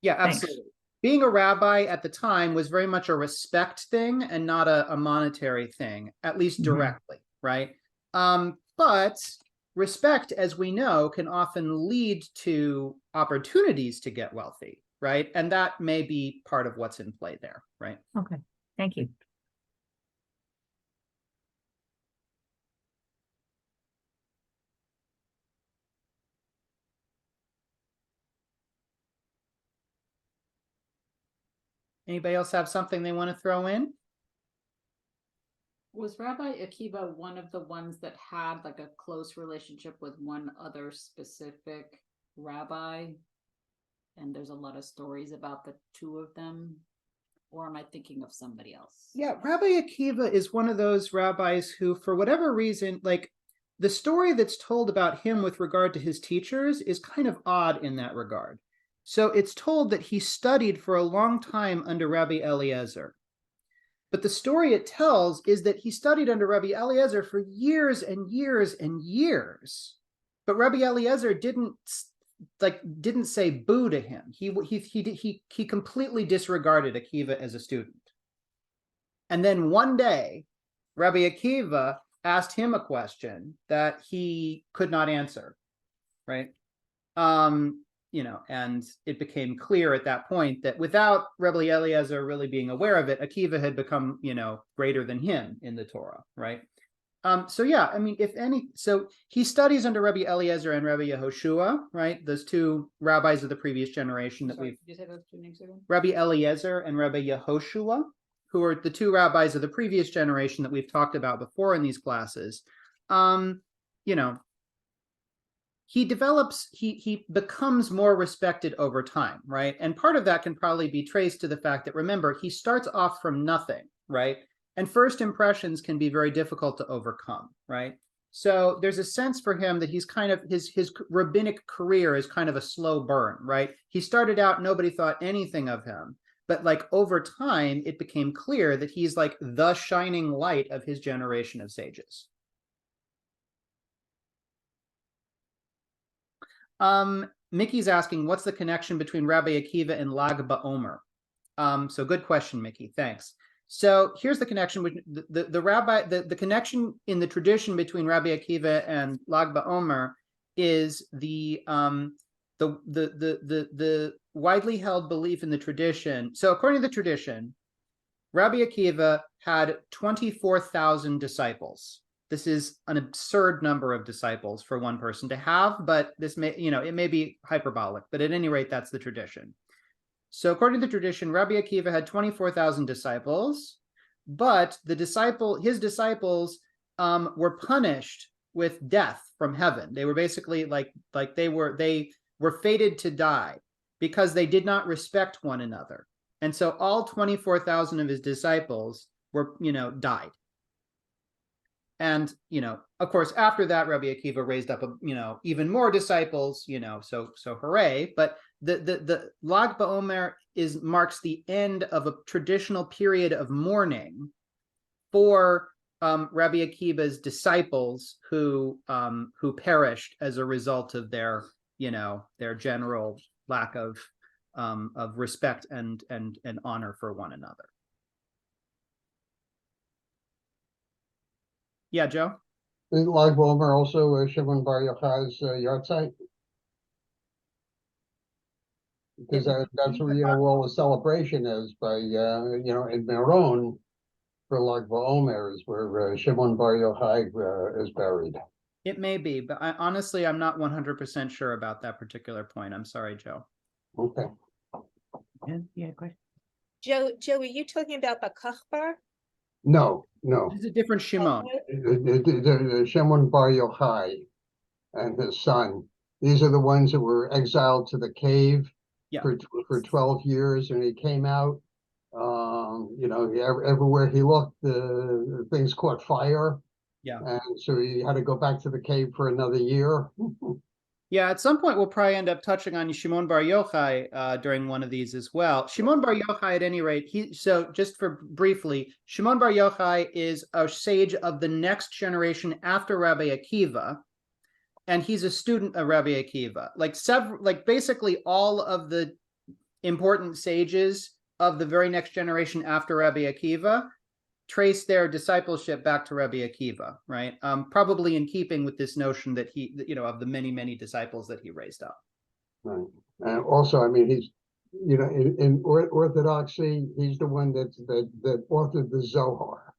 Yeah, absolutely. Being a rabbi at the time was very much a respect thing and not a monetary thing, at least directly, right? But respect, as we know, can often lead to opportunities to get wealthy, right? And that may be part of what's in play there, right? Okay, thank you. Anybody else have something they want to throw in? Was Rabbi Akiva one of the ones that had like a close relationship with one other specific rabbi? and there's a lot of stories about the two of them. Or am I thinking of somebody else? Yeah, Rabbi Akiva is one of those rabbis who, for whatever reason, like the story that's told about him with regard to his teachers is kind of odd in that regard. So it's told that he studied for a long time under Rabbi Eliezer. But the story it tells is that he studied under Rabbi Eliezer for years and years and years. But Rabbi Eliezer didn't say boo to him. He completely disregarded Akiva as a student. And then one day, Rabbi Akiva asked him a question that he could not answer, right? And it became clear at that point that without Rabbi Eliezer really being aware of it, Akiva had become, greater than him in the Torah, right? So yeah, I mean, so he studies under Rabbi Eliezer and Rabbi Yehoshua, right? Those two rabbis of the previous generation that Sorry, did you say those two names again? Rabbi Eliezer and Rabbi Yehoshua, who are the two rabbis of the previous generation that we've talked about before in these classes. He becomes more respected over time, right? And part of that can probably be traced to the fact that, remember, he starts off from nothing, right? And first impressions can be very difficult to overcome, right? So there's a sense for him that he's kind of, his rabbinic career is kind of a slow burn, right? He started out, nobody thought anything of him. But like over time, it became clear that he's like the shining light of his generation of sages. Mickey's asking, what's the connection between Rabbi Akiva and Lag BaOmer? So good question, Mickey. Thanks. So here's the connection with the connection in the tradition between Rabbi Akiva and Lag BaOmer is the widely held belief in the tradition. So according to the tradition, Rabbi Akiva had 24,000 disciples. This is an absurd number of disciples for one person to have, but this may, it may be hyperbolic, but at any rate, that's the tradition. So according to the tradition, Rabbi Akiva had 24,000 disciples, but his disciples were punished with death from heaven. They were basically they were fated to die because they did not respect one another. And so all 24,000 of his disciples were, died. And, of course, after that, Rabbi Akiva raised up, even more disciples, so hooray. But the Lag BaOmer marks the end of a traditional period of mourning for Rabbi Akiva's disciples who perished as a result of their general lack of respect and honor for one another. Yeah, Joe? Lag BaOmer also Shimon Bar Yochai's yahrzeit? Because that's where, all the celebration is by, in Meron for Lag BaOmer is where Shimon Bar Yochai is buried. It may be, but honestly, I'm not 100% sure about that particular point. I'm sorry, Joe. Okay. Yeah, great. Joe, are you talking about Bakachbar? No. It's a different Shimon. The Shimon Bar Yochai and his son. These are the ones that were exiled to the cave for 12 years, and he came out. Everywhere he looked, the things caught fire. Yeah. And so he had to go back to the cave for another year. Yeah, at some point we'll probably end up touching on Shimon Bar Yochai during one of these as well. Shimon Bar Yochai, at any rate, just for briefly, Shimon Bar Yochai is a sage of the next generation after Rabbi Akiva, and he's a student of Rabbi Akiva. Basically all of the important sages of the very next generation after Rabbi Akiva trace their discipleship back to Rabbi Akiva, right? Probably in keeping with this notion that he, of the many, many disciples that he raised up. Right. And also, I mean, he's, in Orthodoxy, he's the one that authored the Zohar.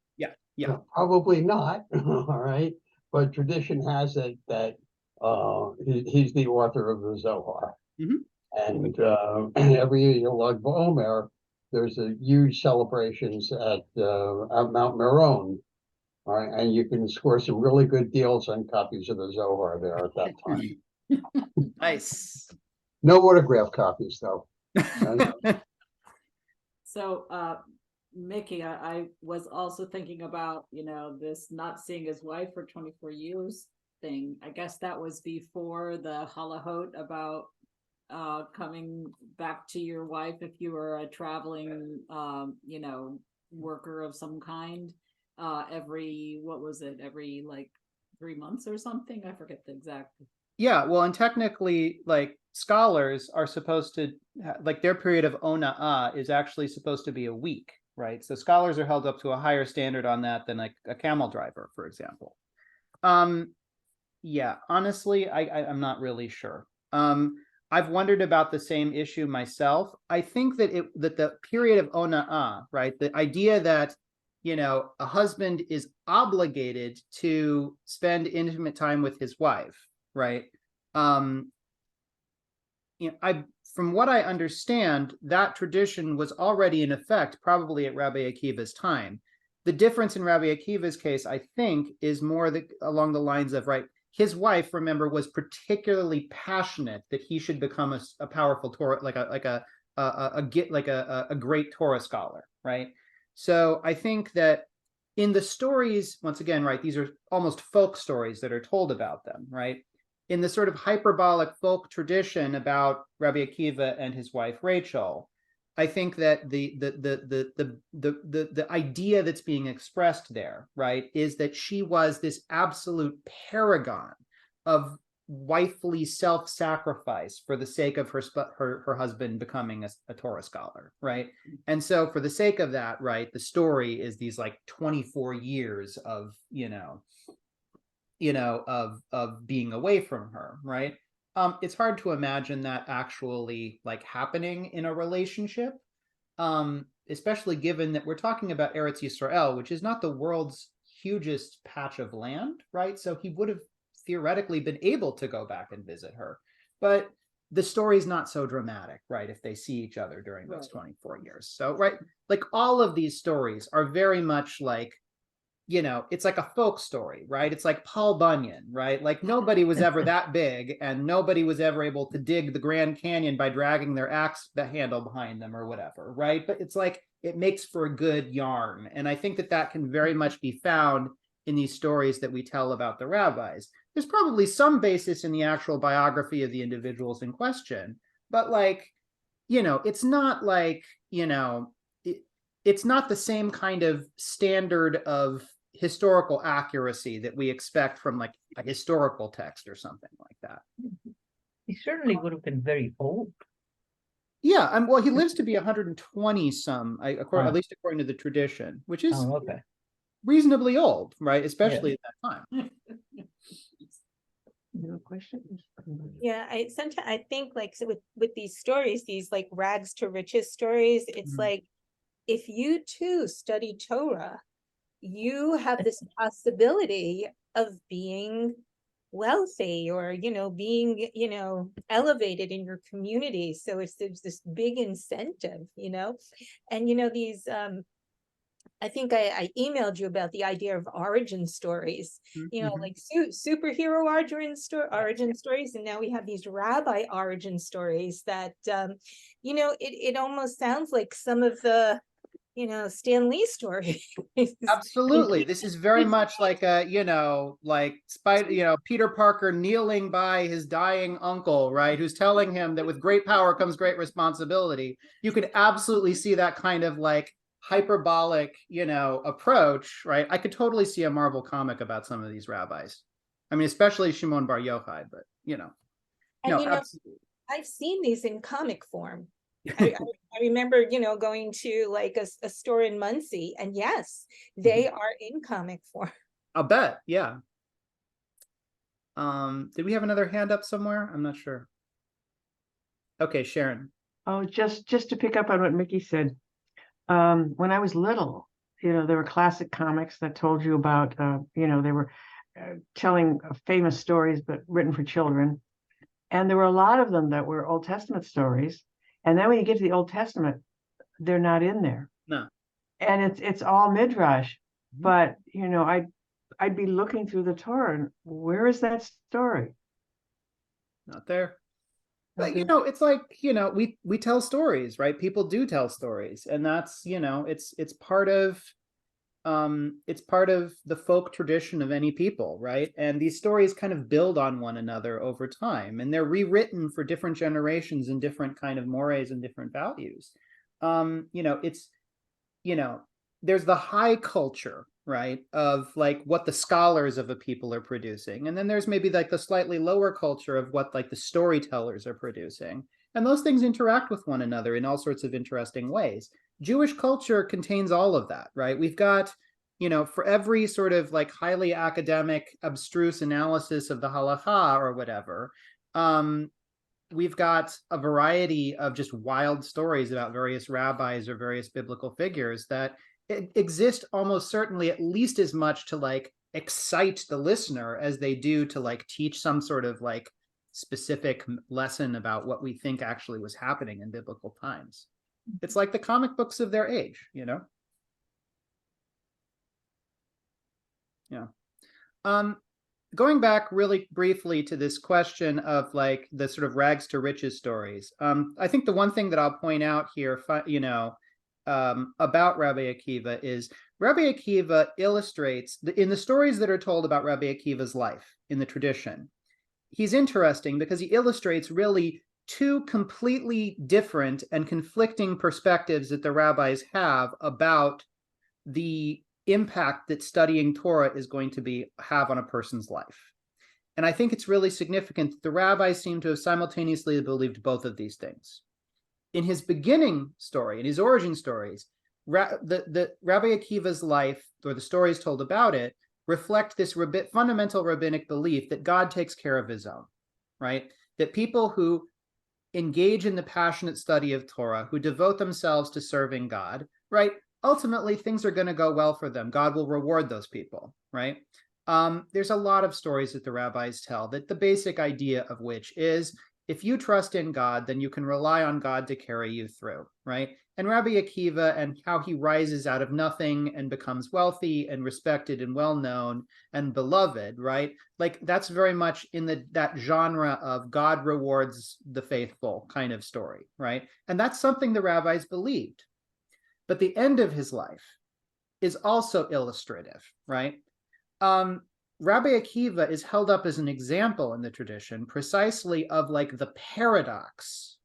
Yeah. Probably not, all right? But tradition has it that he's the author of the Zohar. Mm-hmm. And every year, Lag BaOmer, there's a huge celebrations at Mount Meron, all right? And you can score some really good deals on copies of the Zohar there at that time. Nice. No autograph copies, though. So, Mickey, I was also thinking about, this not seeing his wife for 24 years thing. I guess that was before the halachot about coming back to your wife if you were a traveling, worker of some kind. What was it? Every like 3 months or something? I forget the exact. Yeah, well, and technically, like scholars are supposed to, like their period of ona'ah is actually supposed to be a week, right? So scholars are held up to a higher standard on that than like a camel driver, for example. Yeah, honestly, I'm not really sure. I've wondered about the same issue myself. I think that the period of ona'ah, right? The idea that a husband is obligated to spend intimate time with his wife, right? From what I understand, that tradition was already in effect probably at Rabbi Akiva's time. The difference in Rabbi Akiva's case, I think, is more along the lines of, right, his wife, remember, was particularly passionate that he should become a powerful Torah, like a great Torah scholar, right? So I think that in the stories, once again, right, these are almost folk stories that are told about them, right? In the sort of hyperbolic folk tradition about Rabbi Akiva and his wife Rachel, I think that the idea that's being expressed there, right, is that she was this absolute paragon of wifely self-sacrifice for the sake of her husband becoming a Torah scholar, right? And so for the sake of that, right, the story is these like 24 years of of being away from her, right? It's hard to imagine that actually like happening in a relationship, especially given that we're talking about Eretz Yisrael, which is not the world's hugest patch of land, right? So he would have theoretically been able to go back and visit her, but the story's not so dramatic, right? If they see each other during those 24 years. So, right, like all of these stories are very much like, it's like a folk story, right? It's like Paul Bunyan, right? Like nobody was ever that big and nobody was ever able to dig the Grand Canyon by dragging their axe handle behind them or whatever, right? But it's like, it makes for a good yarn. And I think that can very much be found in these stories that we tell about the rabbis. There's probably some basis in the actual biography of the individuals in question, but like, it's not like, it's not the same kind of standard of historical accuracy that we expect from like a historical text or something like that. He certainly would have been very old. Yeah, well, he lives to be 120 some, at least according to the tradition, which is reasonably old, right? Especially at that time. No questions? Yeah, I think like so with these stories, these like rags to riches stories, it's like if you too study Torah, you have this possibility of being wealthy or being elevated in your community. So there's this big incentive, and these I think I emailed you about the idea of origin stories, like superhero origin stories. And now we have these rabbi origin stories that, it almost sounds like some of the, Stan Lee stories. Absolutely. This is very much like Peter Parker kneeling by his dying uncle, right? Who's telling him that with great power comes great responsibility. You could absolutely see that kind of like hyperbolic, approach, right? I could totally see a Marvel comic about some of these rabbis. I mean, especially Shimon Bar Yochai, but absolutely. I've seen these in comic form. I remember, going to like a store in Muncie, and yes, they are in comic form. I'll bet, yeah. Did we have another hand up somewhere? I'm not sure. Okay, Sharon. Oh, just to pick up on what Mickey said. When I was little, there were classic comics that told you about, they were telling famous stories, but written for children. And there were a lot of them that were Old Testament stories. And then when you get to the Old Testament, they're not in there. No. And it's all midrash. But, I'd be looking through the Torah and where is that story? Not there. But it's like, we tell stories, right? People do tell stories, and that's, it's part of the folk tradition of any people, right? And these stories kind of build on one another over time, and they're rewritten for different generations and different kind of mores and different values. It's, there's the high culture, right, of like what the scholars of a people are producing, and then there's maybe like the slightly lower culture of what like the storytellers are producing, and those things interact with one another in all sorts of interesting ways. Jewish culture contains all of that, right? We've got, for every sort of like highly academic, abstruse analysis of the halakha or whatever, we've got a variety of just wild stories about various rabbis or various biblical figures that exist almost certainly at least as much to like excite the listener as they do to like teach some sort of like specific lesson about what we think actually was happening in biblical times. It's like the comic books of their age, Yeah. Going back really briefly to this question of like the sort of rags to riches stories. I think the one thing that I'll point out here, about Rabbi Akiva is Rabbi Akiva illustrates in the stories that are told about Rabbi Akiva's life in the tradition. He's interesting because he illustrates really two completely different and conflicting perspectives that the rabbis have about the impact that studying Torah is going to have on a person's life. And I think it's really significant that the rabbis seem to have simultaneously believed both of these things. In his beginning story, in his origin stories, the Rabbi Akiva's life, or the stories told about it, reflect this fundamental rabbinic belief that God takes care of his own, right? That people who engage in the passionate study of Torah, who devote themselves to serving God, right? Ultimately, things are going to go well for them. God will reward those people, right? There's a lot of stories that the rabbis tell that the basic idea of which is, if you trust in God, then you can rely on God to carry you through, right? And Rabbi Akiva and how he rises out of nothing and becomes wealthy and respected and well-known and beloved, right? Like that's very much in that genre of God rewards the faithful kind of story, right? And that's something the rabbis believed. But the end of his life is also illustrative, right? Rabbi Akiva is held up as an example in the tradition precisely of like the paradox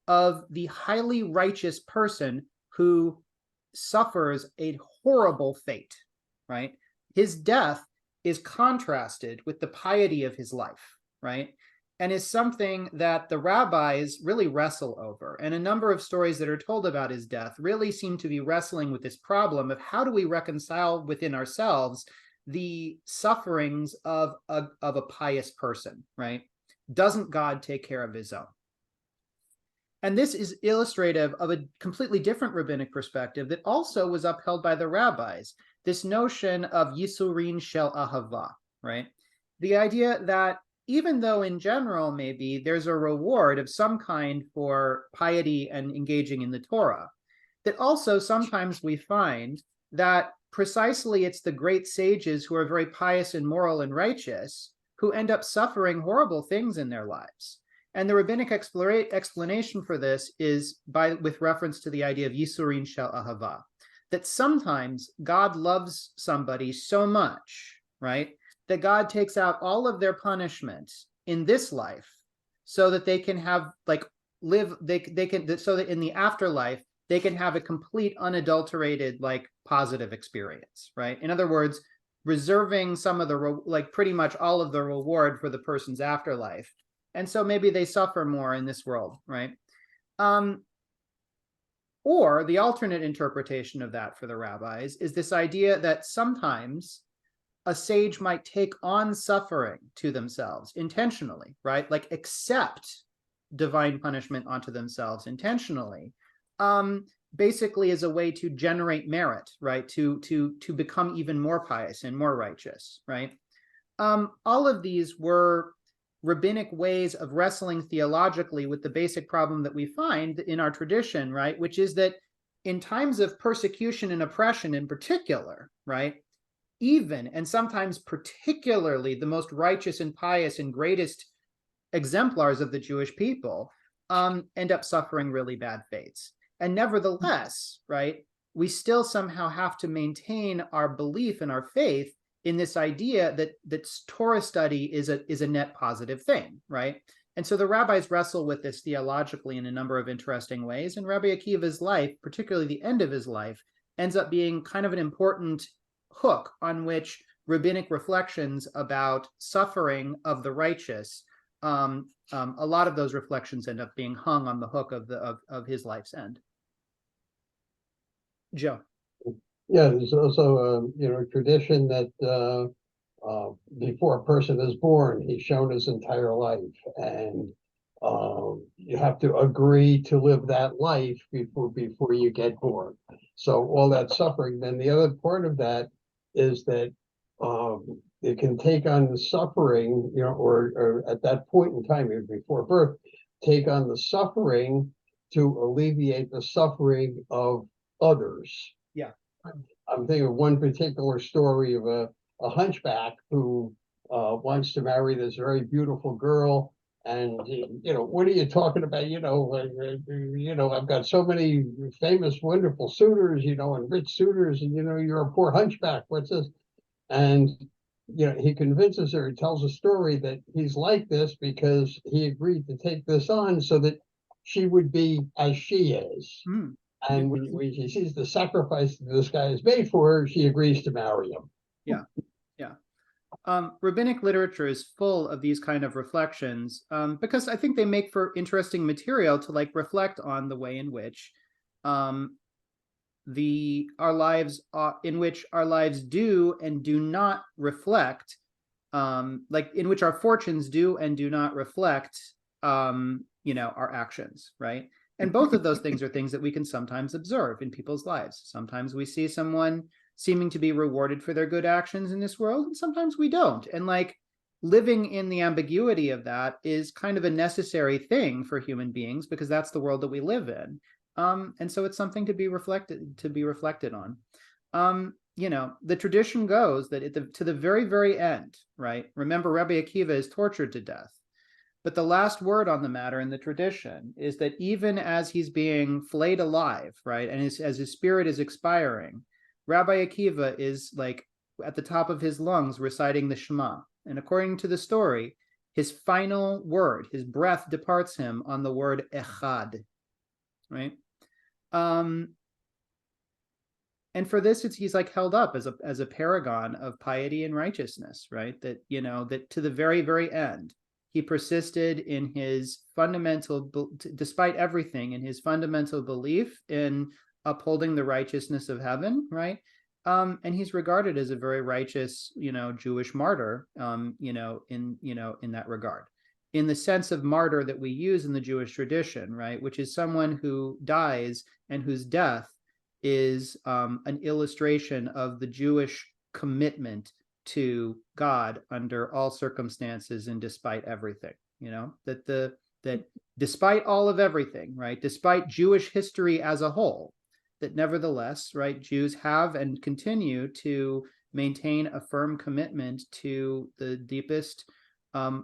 of the highly righteous person who suffers a horrible fate, right? His death is contrasted with the piety of his life, right? And is something that the rabbis really wrestle over. And a number of stories that are told about his death really seem to be wrestling with this problem of how do we reconcile within ourselves the sufferings of a pious person, right? Doesn't God take care of his own? And this is illustrative of a completely different rabbinic perspective that also was upheld by the rabbis, this notion of Yisurin Shel Ahava, right? The idea that even though in general maybe there's a reward of some kind for piety and engaging in the Torah, that also sometimes we find that precisely it's the great sages who are very pious and moral and righteous who end up suffering horrible things in their lives. And the rabbinic explanation for this is with reference to the idea of Yisurin Shel Ahava, that sometimes God loves somebody so much, right, that God takes out all of their punishment in this life so that they can have so that in the afterlife they can have a complete unadulterated positive experience, right? In other words, reserving some of the pretty much all of the reward for the person's afterlife. And so maybe they suffer more in this world, right? Or the alternate interpretation of that for the rabbis is this idea that sometimes a sage might take on suffering to themselves intentionally, right? Like accept divine punishment onto themselves intentionally, basically as a way to generate merit, right? To become even more pious and more righteous, right? All of these were rabbinic ways of wrestling theologically with the basic problem that we find in our tradition, right? Which is that in times of persecution and oppression in particular, right? Even and sometimes particularly the most righteous and pious and greatest exemplars of the Jewish people, end up suffering really bad fates. And nevertheless, right, we still somehow have to maintain our belief and our faith in this idea that Torah study is a net positive thing, right? And so the rabbis wrestle with this theologically in a number of interesting ways. And Rabbi Akiva's life, particularly the end of his life, ends up being kind of an important hook on which rabbinic reflections about suffering of the righteous, a lot of those reflections end up being hung on the hook of his life's end. Joe. Yeah, there's also a tradition that before a person is born, he's shown his entire life, and you have to agree to live that life before you get born. So all that suffering. Then the other part of that is that it can take on the suffering, or at that point in time, even before birth, take on the suffering to alleviate the suffering of others. Yeah. I'm thinking of one particular story of a hunchback who wants to marry this very beautiful girl, and what are you talking about? I've got so many famous, wonderful suitors, and rich suitors, and you're a poor hunchback. What's this? And he convinces her, he tells a story that he's like this because he agreed to take this on so that she would be as she is. Mm. And when she sees the sacrifice that this guy has made for her, she agrees to marry him. Yeah. Rabbinic literature is full of these kind of reflections, because I think they make for interesting material to reflect on the way in which our lives do and do not reflect, in which our fortunes do and do not reflect, our actions, right? And both of those things are things that we can sometimes observe in people's lives. Sometimes we see someone seeming to be rewarded for their good actions in this world, and sometimes we don't. And living in the ambiguity of that is kind of a necessary thing for human beings, because that's the world that we live in. And so it's something to be reflected on. The tradition goes that to the very, very end, right? Remember, Rabbi Akiva is tortured to death. But the last word on the matter in the tradition is that even as he's being flayed alive, right, and as his spirit is expiring, Rabbi Akiva is at the top of his lungs reciting the Shema. And according to the story, his final word, his breath departs him on the word echad, right? And for this, he's held up as a paragon of piety and righteousness, right? That, that to the very, very end, he persisted in his fundamental, despite everything, in his fundamental belief in upholding the righteousness of heaven, right? And he's regarded as a very righteous, Jewish martyr, in that regard, in the sense of martyr that we use in the Jewish tradition, right? Which is someone who dies and whose death is an illustration of the Jewish commitment to God under all circumstances and despite everything, that despite all of everything, right? Despite Jewish history as a whole, that nevertheless, right, Jews have and continue to maintain a firm commitment to the deepest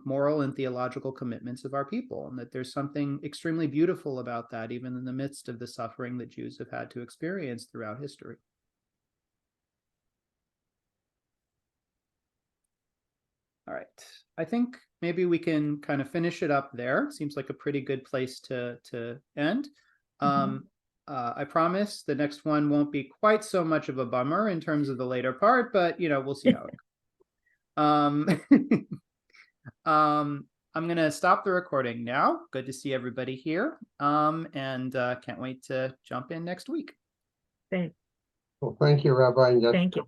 moral and theological commitments of our people, and that there's something extremely beautiful about that, even in the midst of the suffering that Jews have had to experience throughout history. All right, I think maybe we can kind of finish it up there. Seems like a pretty good place to end. I promise the next one won't be quite so much of a bummer in terms of the later part, but we'll see how it goes. I'm gonna stop the recording now. Good to see everybody here, and can't wait to jump in next week. Thank Well, thank you, Rabbi. you.